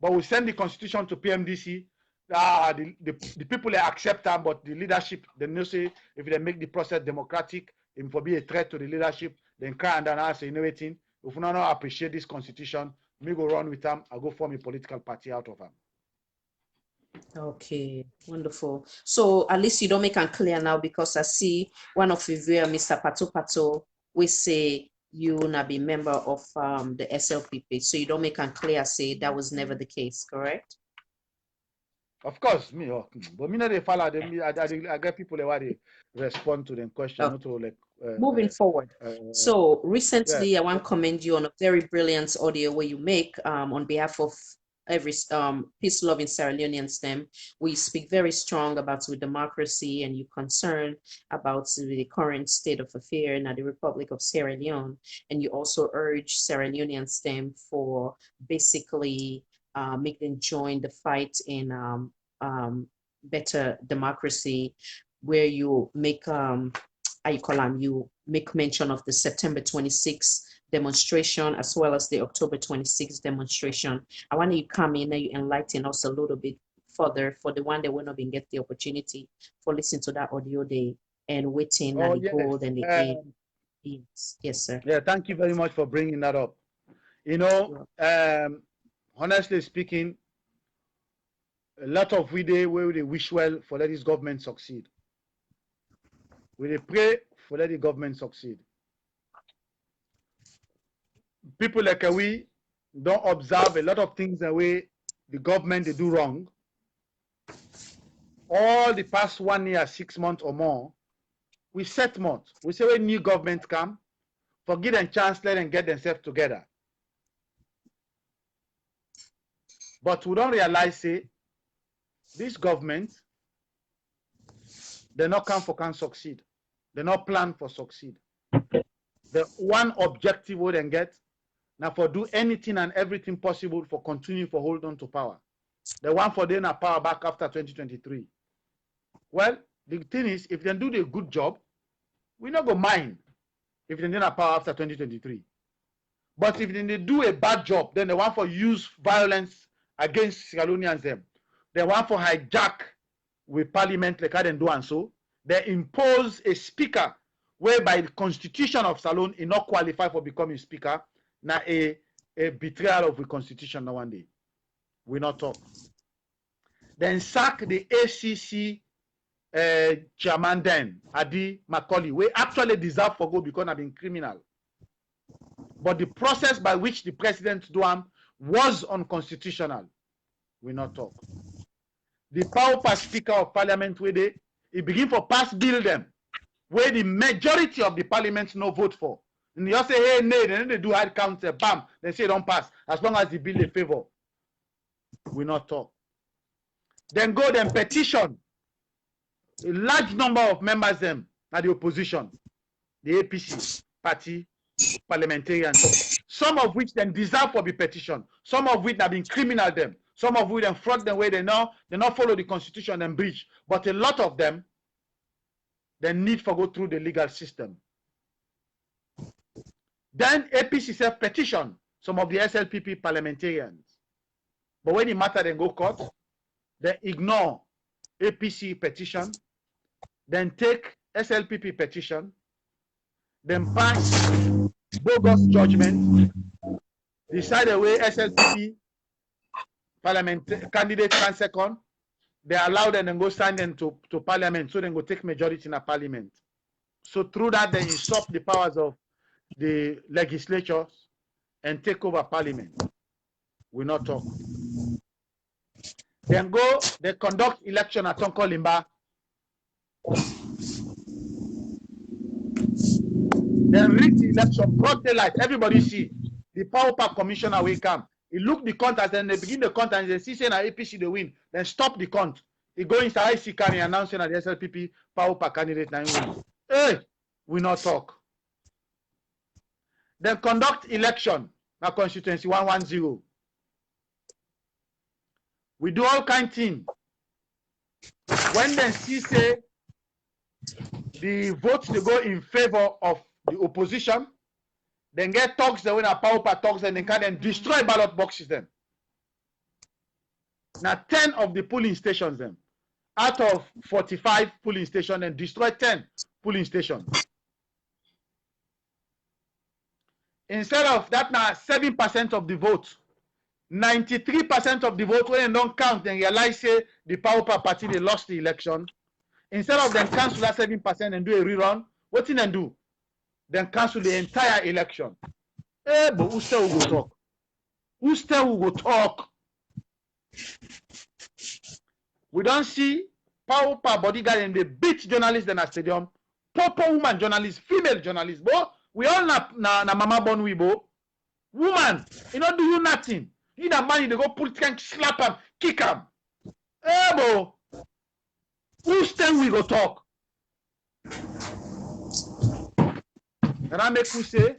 But we send the constitution to PMDC. The people they accept them, but the leadership they know say if they make the process democratic, it will be a threat to the leadership. Then cry and then ask innovating. If we don't appreciate this constitution, me go run with them. I go form a political party out of them. Okay, wonderful. So at least you don't make it clear now because I see one of you, Mr. Pato, we say you not be member of the SLPP. So you don't make it clear, say that was never the case, correct? Of course, me, but me not they follow them. I get people where they respond to them question, not to like. Moving forward. So recently, yeah. I want to commend you on a very brilliant audio where you make on behalf of every peace-loving Sierra Leonean STEM. We speak very strong about the democracy and you're concerned about the current state of affairs in the Republic of Sierra Leone. And you also urge Sierra Leonean STEM for basically make them join the fight in better democracy, where you make you make mention of the September 26th demonstration as well as the October 26th demonstration. I want you to come in and you enlighten us a little bit further for the one that will not even get the opportunity for listening to that audio day and waiting and the gold and the aim. Yes, sir. Yeah, thank you very much for bringing that up. You know, honestly speaking, a lot of we wish well for let this government succeed. We pray for let the government succeed. People like we don't observe a lot of things the way the government they do wrong. All the past 1 year, 6 months or more, we set months. We say when new government come, forgive them chance, let them get themselves together. But we don't realize, say, this government, they not come for can succeed. They not plan for succeed. The one objective we then get, now for do anything and everything possible for continue for hold on to power. The one for them power back after 2023. Well, the thing is, if they do the good job, we not go mind if they don't power after 2023. But if they do a bad job, then they want for use violence against Sierra Leoneans them. They want for hijack with parliament like how they do and so. They impose a speaker whereby the constitution of Salon is not qualified for becoming speaker. Now a betrayal of the constitution now one day. We not talk. Then sack the ACC chairman then, Adi Macaulay, we actually deserve for go because I've been criminal. But the process by which the president do am was unconstitutional. We not talk. The power speaker of parliament where they begin for pass bill them, where the majority of the parliament no vote for. And you say, hey, nay, then they do hard count, bam, they say don't pass, as long as the bill they favor. We not talk. Then go then petition. A large number of members them at the opposition, the APC party, parliamentarians, some of which then deserve for the petition, some of which have been criminal them, some of which then fraud them where they not follow the constitution and breach, but a lot of them they need to go through the legal system. Then APC self petition some of the SLPP parliamentarians, but when it matter then go court, they ignore APC petition, then take SLPP petition, then pass bogus judgment, decide the way SLPP parliament candidate can second, they allow them and go sign them to parliament, so then go take majority in a parliament. So through that, they usurp the powers of the legislatures and take over parliament. We not talk. Then go, they conduct election at Tonko Limba. Then rig the election, broad daylight, everybody see. The Power Pack Commissioner will come. He look the contest, and they begin the contest, and they see saying that APC they win. Then stop the count. He go inside IC can announcing that the SLPP Power Pack candidate now win. Hey, we not talk. Then conduct election, now constituency 110. We do all kind of things. When they see say the votes they go in favor of the opposition, then get talks the way na power talks and they can then destroy ballot boxes them. Now 10 of the polling stations them out of 45 polling stations and destroy 10 polling stations. Instead of that, now 7% of the vote, 93% of the vote when they don't count, then realize say the power party they lost the election. Instead of them cancel that 7% and do a rerun, what did they do? Then cancel the entire election. Eh, but who still will go talk? Who still will go talk? We don't see power bodyguard and they beat journalists in a stadium. Proper woman journalists, female journalists, but we all na mama born we bo. Woman, you know, do you nothing. You that man, they go put can slap him, kick him. Eh, bo. Who still we go talk? And I make you say,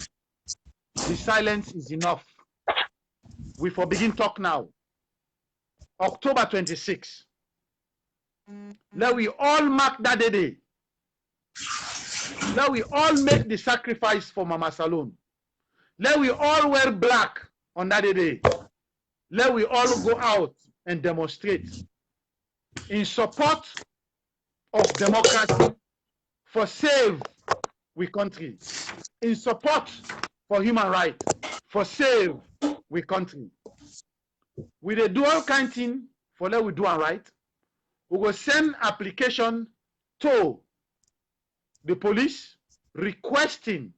the silence is enough. We for begin talk now. October 26. Let we all mark that day. Let we all make the sacrifice for Mama Salon. Let we all wear black on that day. Let we all go out and demonstrate in support of democracy, for save we country, in support for human rights, for save we country. We dey do all kind thing for let we do and right. We go send application to the police requesting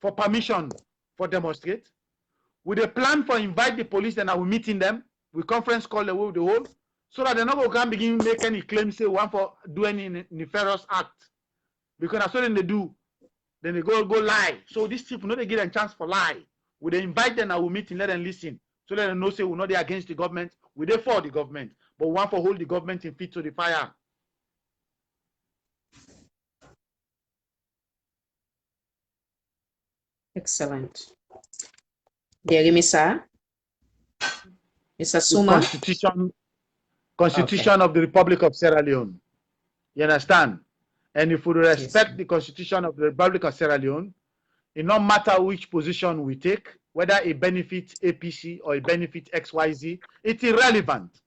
for permission for demonstrate. We dey plan for invite the police and I will meeting them. We conference call the whole so that they not go can begin make any claim say one for do any nefarious act. Because that's what they do. Then they go lie. So these people no they get a chance for lie. We they invite them and we meet and let them listen. So let them know say we're not there against the government. We there for the government. But one for hold the government in feet to the fire. Excellent. Dear Mr. The Suma. Constitution of the Republic of Sierra Leone. You understand? And if we respect the Constitution of the Republic of Sierra Leone, it no matter which position we take, whether it benefits APC or it benefits XYZ, it's irrelevant.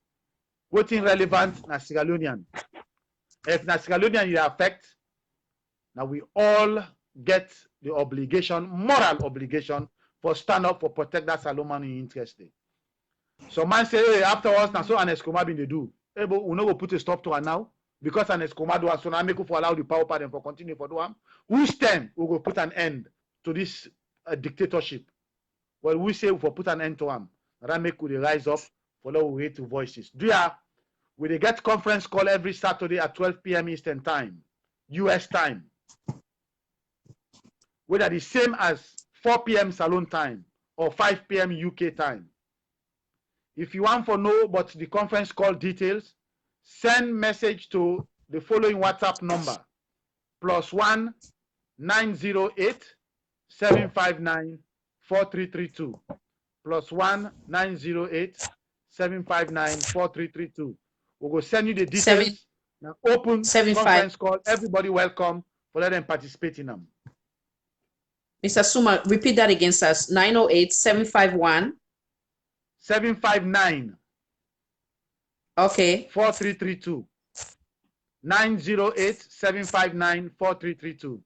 What's irrelevant na Sierra Leonean. If na Sierra Leonean you affect, now we all get the obligation, moral obligation, for stand up for protect that Salomon interest. So man say, hey, afterwards, now so an Escoma been they do. Hey, but we no go put a stop to her now because an Escoma do so now make for allow the power party for continue for do am. Whose time we go put an end to this dictatorship? Well, we say we for put an end to them. That make we rise up for the way to voices. Do ya? We they get conference call every Saturday at 12 p.m. Eastern time, US time. Whether the same as 4 p.m. Salon time or 5 p.m. UK time. If you want to know about the conference call details, send message to the following WhatsApp number: +1 908 759 4332. +1 908 759 4332. We will send you the details. Now open conference call. Everybody welcome for let them participate in them. Mr. Suma, repeat that against us. 908 751 759. Okay. 4332. 908 759 4332.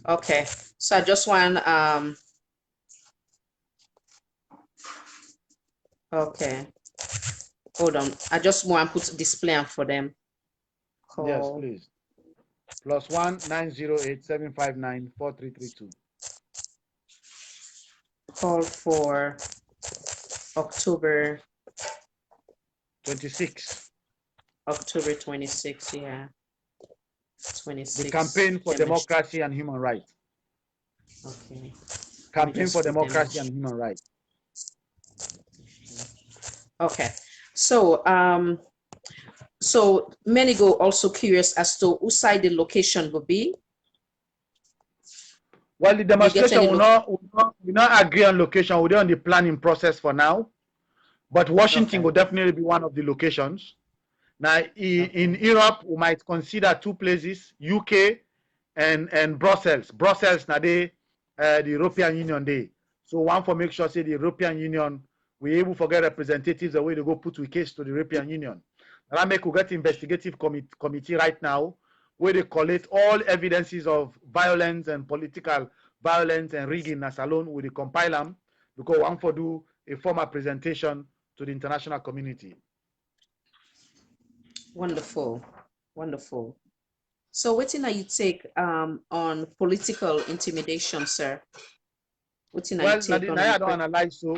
Okay. So I just want okay. Hold on. I just want to put display for them. Call. Yes, please. +1 908 759 4332. Call for October 26. October 26, yeah. 26. The campaign for democracy and human rights. Okay. Campaign for democracy and human rights. Okay. So so many go also curious as to whose side the location will be. Well, the demonstration any will not agree on location. We're on the planning process for now. But Washington Okay. will definitely be one of the locations. Now, in Europe, we might consider two places, UK and Brussels. Brussels, now they, the European Union day. So one for make sure, say the European Union, we're able to get representatives the way to go put a case to the European Union. And I make we get investigative committee right now, where they collate all evidences of violence and political violence and rigging as alone with the compile them, because one for do a formal presentation to the international community. Wonderful, wonderful. So what thing you take on political intimidation, sir? What thing Well, you take on? now I don't analyze so.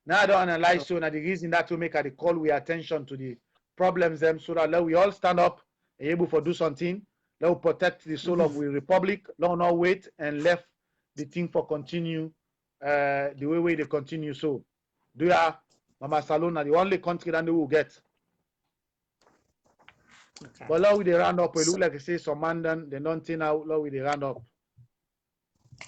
Now I don't analyze so. Now the reason that to make the call we attention to the problems them so that let we all stand up and able to do something. Let we protect the soul of the republic. Let not wait and left the thing for continue the way they continue. So do ya Mama Salona the only country that they will get. Okay. But now we they round up, we look like I say some man then they don't think out now we they round up.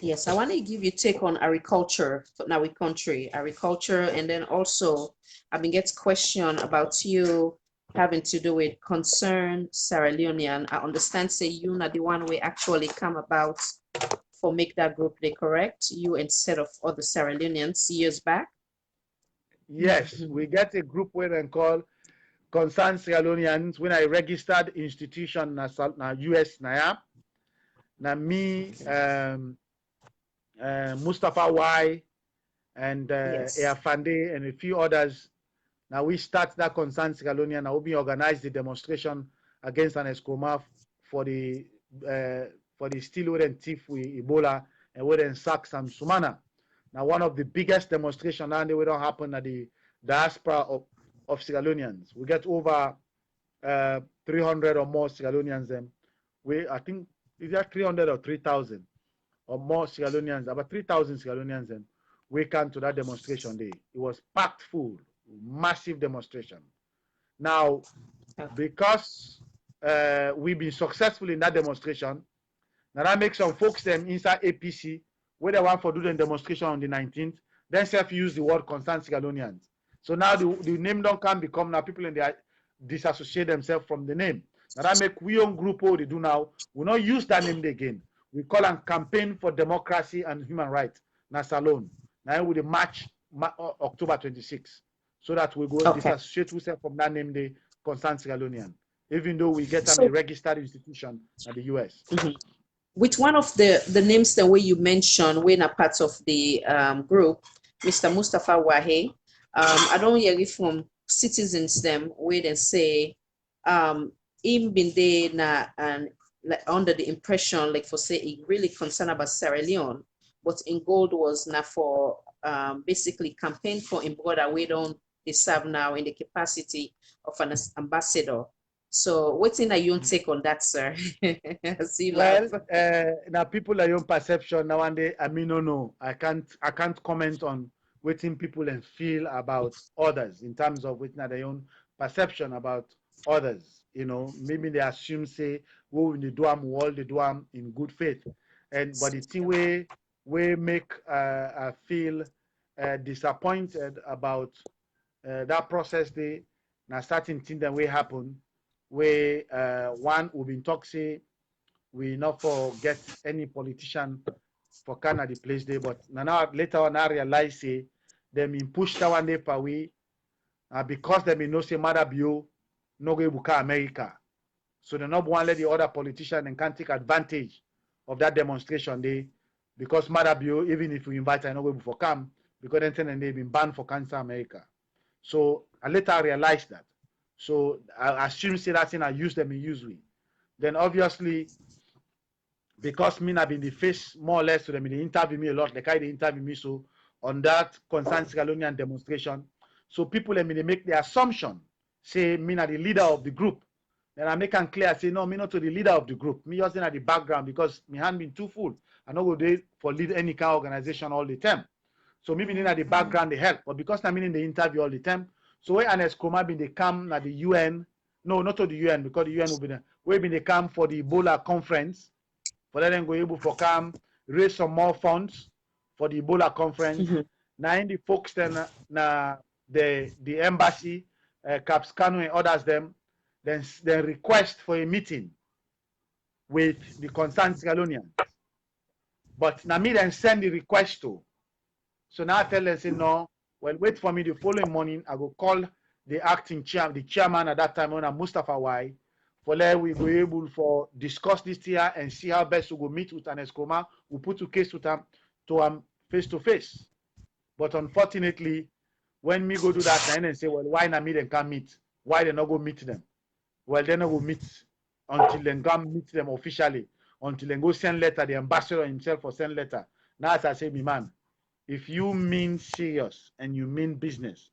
Yes, I want to give you take on agriculture for now with country, agriculture, and then also I've been getting question about you having to do with concern Sierra Leonean. I understand say you not the one we actually come about for make that group they correct you instead of other Sierra Leoneans years back. Yes, we get a group where they call Concerned Sierra Leoneans when I registered institution na US na me Mustafa Y and Yes. Fande and a few others. Now we start that Concerned Sierra Leonean. Now we organize the demonstration against an Escoma for the steal and thief with Ebola and we then sack some Sumana. Now one of the biggest demonstrations now they don't happen at the diaspora of Sierra Leoneans. We get over 300 or more Sierra Leoneans. I think is that 300 or 3,000 or more Sierra Leoneans, about 3,000 Sierra Leoneans. We came to that demonstration day. It was packed full, massive demonstration. Now, because we've been successful in that demonstration, now that makes some folks them inside APC, where they want for do the demonstration on the 19th, then self-use the word Concerned Sierra Leoneans. So now the name don't can become now people in the disassociate themselves from the name. Now that make we own group what they do now, we not use that name again. We call them Campaign for Democracy and Human Rights. That's alone. Now we march October 26, so that we go disassociate ourselves from that name the Concerned Sierra Leonean, even though we get a registered institution in the US. With one of the names the way you mentioned when a part of the group, Mr. Mustafa Wahe, I don't hear it from citizens them where they say him been there na and like under the impression like for say he really concerned about Sierra Leone, but in gold was now for basically campaign for him brother we don't serve now in the capacity of an ambassador. So what's in your take on that, sir? Well, now people are your perception now and they, I mean, no, I can't comment on what people and feel about others in terms of what their own perception about others. You know, maybe they assume say, well, when they do them well, they do them in good faith. But the thing we make I feel disappointed about that process. They now starting thing that will happen. Where one we've been talking, we not forget any politician for Canada place there, but now later on I realize say them in push that one day per way because them in no say Mother Bio no go buka America. So they not want let the other politician and can take advantage of that demonstration day because Mother Bio, even if we invite I no go for come because then they've been banned for Cancer America. So I later realized that. So I assume say that thing I use them in use we. Then obviously, because me have been the face more or less to them, they interview me a lot, like I they interview me so on that Concerned Sierra Leonean demonstration. So people they make the assumption, say me not the leader of the group. Then I make them clear, say no, me not to the leader of the group. Me just in at the background because my hand been too full. I not go there for lead any kind of organization all the time. So maybe in at the background they help, but because I'm in the interview all the time. So when Anes Koma been they come at the UN, no, not to the UN because the UN will be there. We been they come for the Ebola conference, for them go able for come raise some more funds for the Ebola conference. Now in the folks then the embassy, Caps Cano and others them, then request for a meeting with the concerned Sierra Leoneans. But now me then send the request to. So now I tell them, say no, well, wait for me the following morning. I go call the acting chairman, the chairman at that time, Mustafa Y, for let we go able for discuss this here and see how best we go meet with an Escoma. We put to case with them to face to face. But unfortunately, when me go do that and say, well, why not me them can't meet? Why they not go meet them? Well, they not go meet until they go meet them officially. Until they go send letter, the ambassador himself will send letter. Now as I say, me man, if you mean serious and you mean business,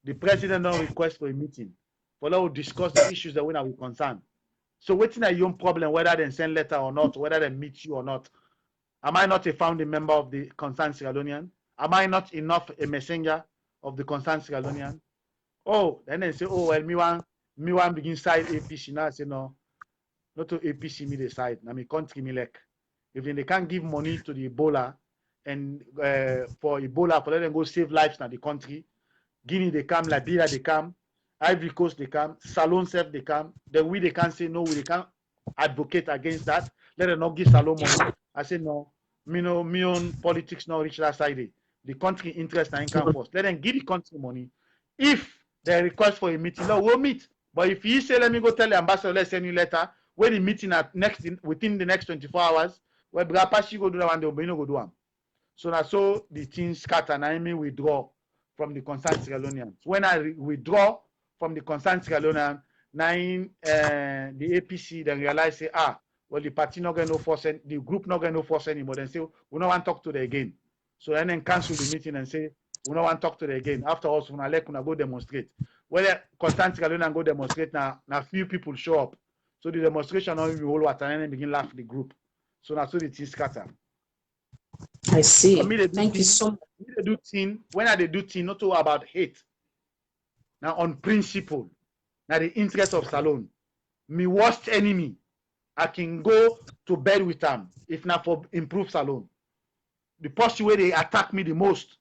the president don't request for a meeting. For now, we'll discuss the issues that we are concerned. So waiting at your own problem, whether they send letter or not, whether they meet you or not. Am I not a founding member of the concerned Sierra Leonean? Am I not enough a messenger of the concerned Sierra Leonean? Oh, then they say, oh, well, me want begin side APC. Now I say, no, not to APC me decide. Now me country me like. If they can't give money to the Ebola and for Ebola, for let them go save lives in the country, Guinea they come, Liberia they come, Ivory Coast they come, Salon self they come, then they can't say no, we can't advocate against that. Let them not give Salon money. I say no, me own politics not reach that side. The country interest and income first. Let them give the country money. If they request for a meeting, no, we'll meet. But if you say, let me go tell the ambassador, let's send you letter, when the meeting within the next 24 hours, well, Brapashi go do that one, they'll be no go do one. So now so the things scatter and I mean withdraw from the concerned Sierra Leoneans. When I withdraw from the concerned Sierra Leonean, the APC then realize say, well, the party not going to force the group not going to force anymore. Then say, we don't want to talk to them again. So then cancel the meeting and say, we don't want to talk to them again. After all, so let go demonstrate. Well, concerned Sierra Leonean go demonstrate now few people show up. So the demonstration only will hold water and then begin laugh the group. So now so the things scatter. I see. So Thank you so much. They do thing, when they do thing, not all about hate. Now on principle, now the interest of Salon. My worst enemy, I can go to bed with them if not for improve Salon. The posture where they attack me the most,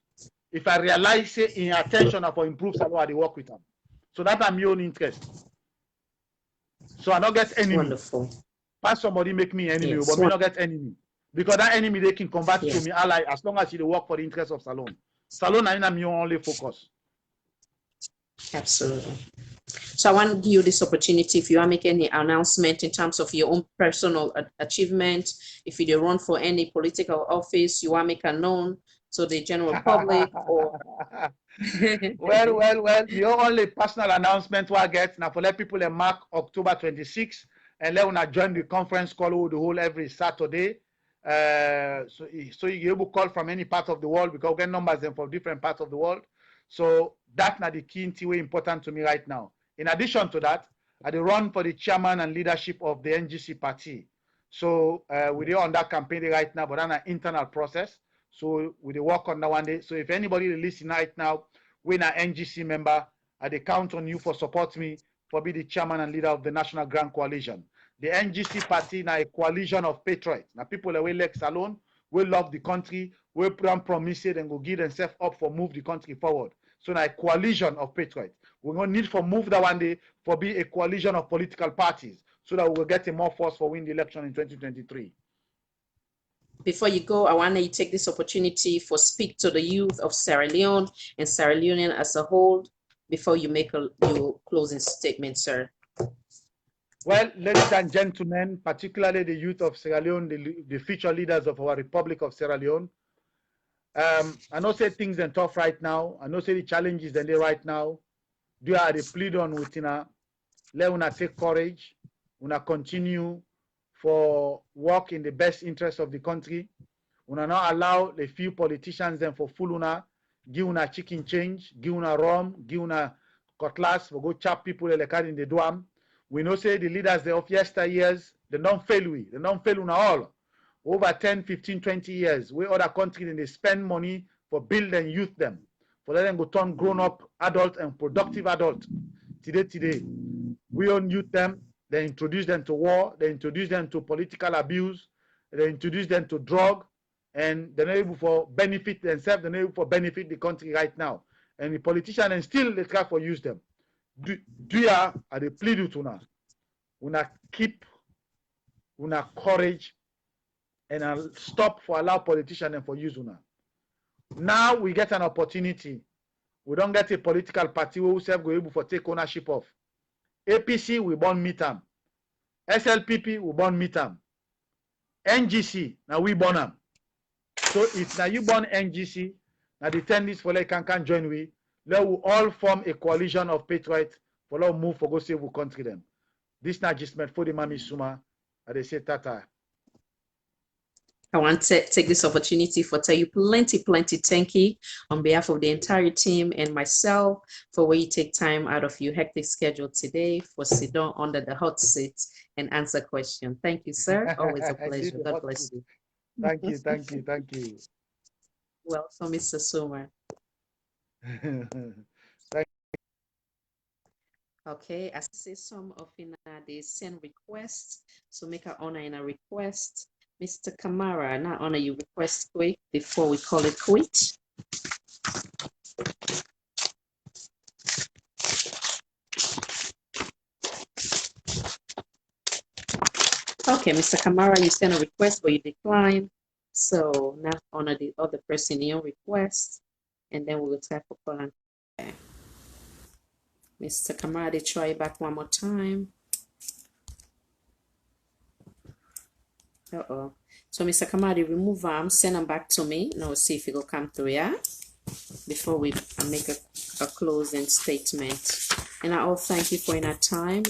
if I realize say in attention for improve Salon, I work with them. So that's my own interest. So I don't get enemy. Wonderful. Pas somebody make me enemy, Yes. but me not get enemy. Because that enemy they can convert to me ally as long as you work for the interest of Salon. Salon is my only focus. Absolutely. So I want to give you this opportunity if you are making any announcement in terms of your own personal achievement, if you run for any political office, you want to make a known to the general public or well, your only personal announcement what I get now for let people mark October 26th and let una join the conference call the whole every Saturday. So you're able to call from any part of the world because we get numbers from different parts of the world. So that's not the key thing important to me right now. In addition to that, I run for the chairman and leadership of the NGC party. So we're on that campaign right now, but that's an internal process. So we work on that one day. So if anybody listening right now, we're an NGC member, I count on you for support me for be the chairman and leader of the National Grand Coalition. The NGC party now a coalition of patriots. Now people that will elect alone, will love the country, will promise it and go give themselves up for move the country forward. So now a coalition of patriots. We're going to need for move that one day for be a coalition of political parties so that we will get a more force for win the election in 2023. Before you go, I want you to take this opportunity for speak to the youth of Sierra Leone and Sierra Leonean as a whole before you make your closing statement, sir. Well, ladies and gentlemen, particularly the youth of Sierra Leone, the future leaders of our Republic of Sierra Leone, I know say things are tough right now. I know say the challenges are there right now. Do are the plead on with let una take courage, una continue for work in the best interest of the country. Una not allow the few politicians then for full una, give una chicken change, give una rum, give una cutlass for go chop people like in the Duam. We know say the leaders of yesteryears, they don't fail we, they don't fail una all. Over 10, 15, 20 years, we other countries and they spend money for build and youth them, for let them go turn grown up adult and productive adult. Today, we own youth them, they introduce them to war, they introduce them to political abuse, they introduce them to drug, and they're not able for benefit themselves, they're not able for benefit the country right now. And the politicians and still they try for use them. Do ya are they plead with una keep una courage and stop for allow politicians and for use una. Now we get an opportunity. We don't get a political party who self go able for take ownership of. APC we born meet them. SLPP we born meet them. NGC now we born them. So if now you born NGC, now the 10 list for like can join we, let we all form a coalition of patriots for let move for go save we country them. This now Jesmed Foday Mami Suma, and they say tata. I want to take this opportunity for tell you plenty thank you on behalf of the entire team and myself for where you take time out of your hectic schedule today for sit down under the hot seat and answer questions. Thank you, sir. Always a pleasure. God bless you. Thank you, thank you, thank you. Welcome, Mr. Suma. Okay, I see some of they send requests, so make an honor in a request. Mr. Kamara, now honor you request quick before we call it quit. Okay, Mr. Kamara, you send a request, but you decline. So now honor the other person in your request, and then we will type for call. Okay. Mr. Kamara, try back one more time. Uh-oh. So Mr. Kamadi, remove them, send them back to me. Now see if it will come through, yeah? Before we make a closing statement. And I all thank you for your time.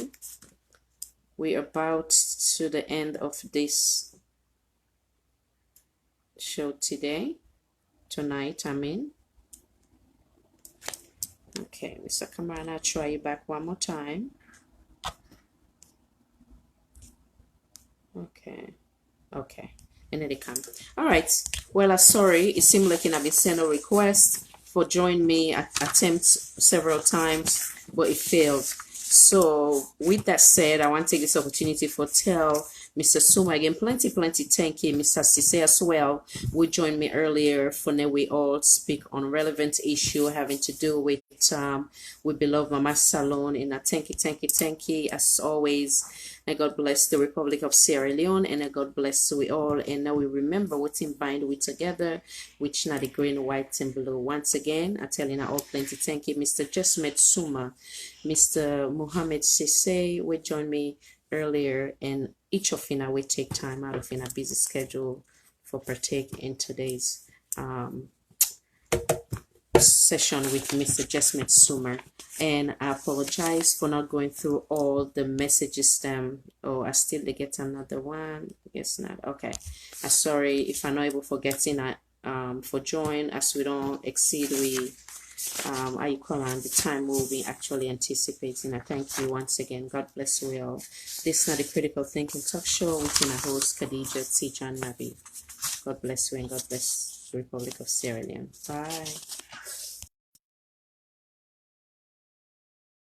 We're about to the end of this show today. Tonight, I mean. Okay, Mr. Kamadi, I'll try you back one more time. Okay, and then they come. All right, well, I'm sorry, it seemed like I've been sent a request for join me attempt several times, but it failed. So with that said, I want to take this opportunity for tell Mr. Suma again plenty thank you. Mr. Sise as well, who joined me earlier for now we all speak on relevant issue having to do with beloved Mama Salon. And thank you as always. And God bless the Republic of Sierra Leone, and God bless we all. And now we remember what's in bind we together, which not the green, white, and blue. Once again, I tell you now all plenty thank you, Mr. Jesmed Suma, Mr. Muhammad Sise, who joined me earlier, and each of you now will take time out of in a busy schedule for partake in today's session with Mr. Jesmed Suma. And I apologize for not going through all the messages. Oh, I still get another one. I guess not. Okay. I'm sorry if I'm not able for getting for join, as we don't exceed how you call on the time we'll be actually anticipating. I thank you once again. God bless you all. This is not a critical thinking talk show with my host Khadija Tijan Nabi. God bless you and God bless the Republic of Sierra Leone. Bye.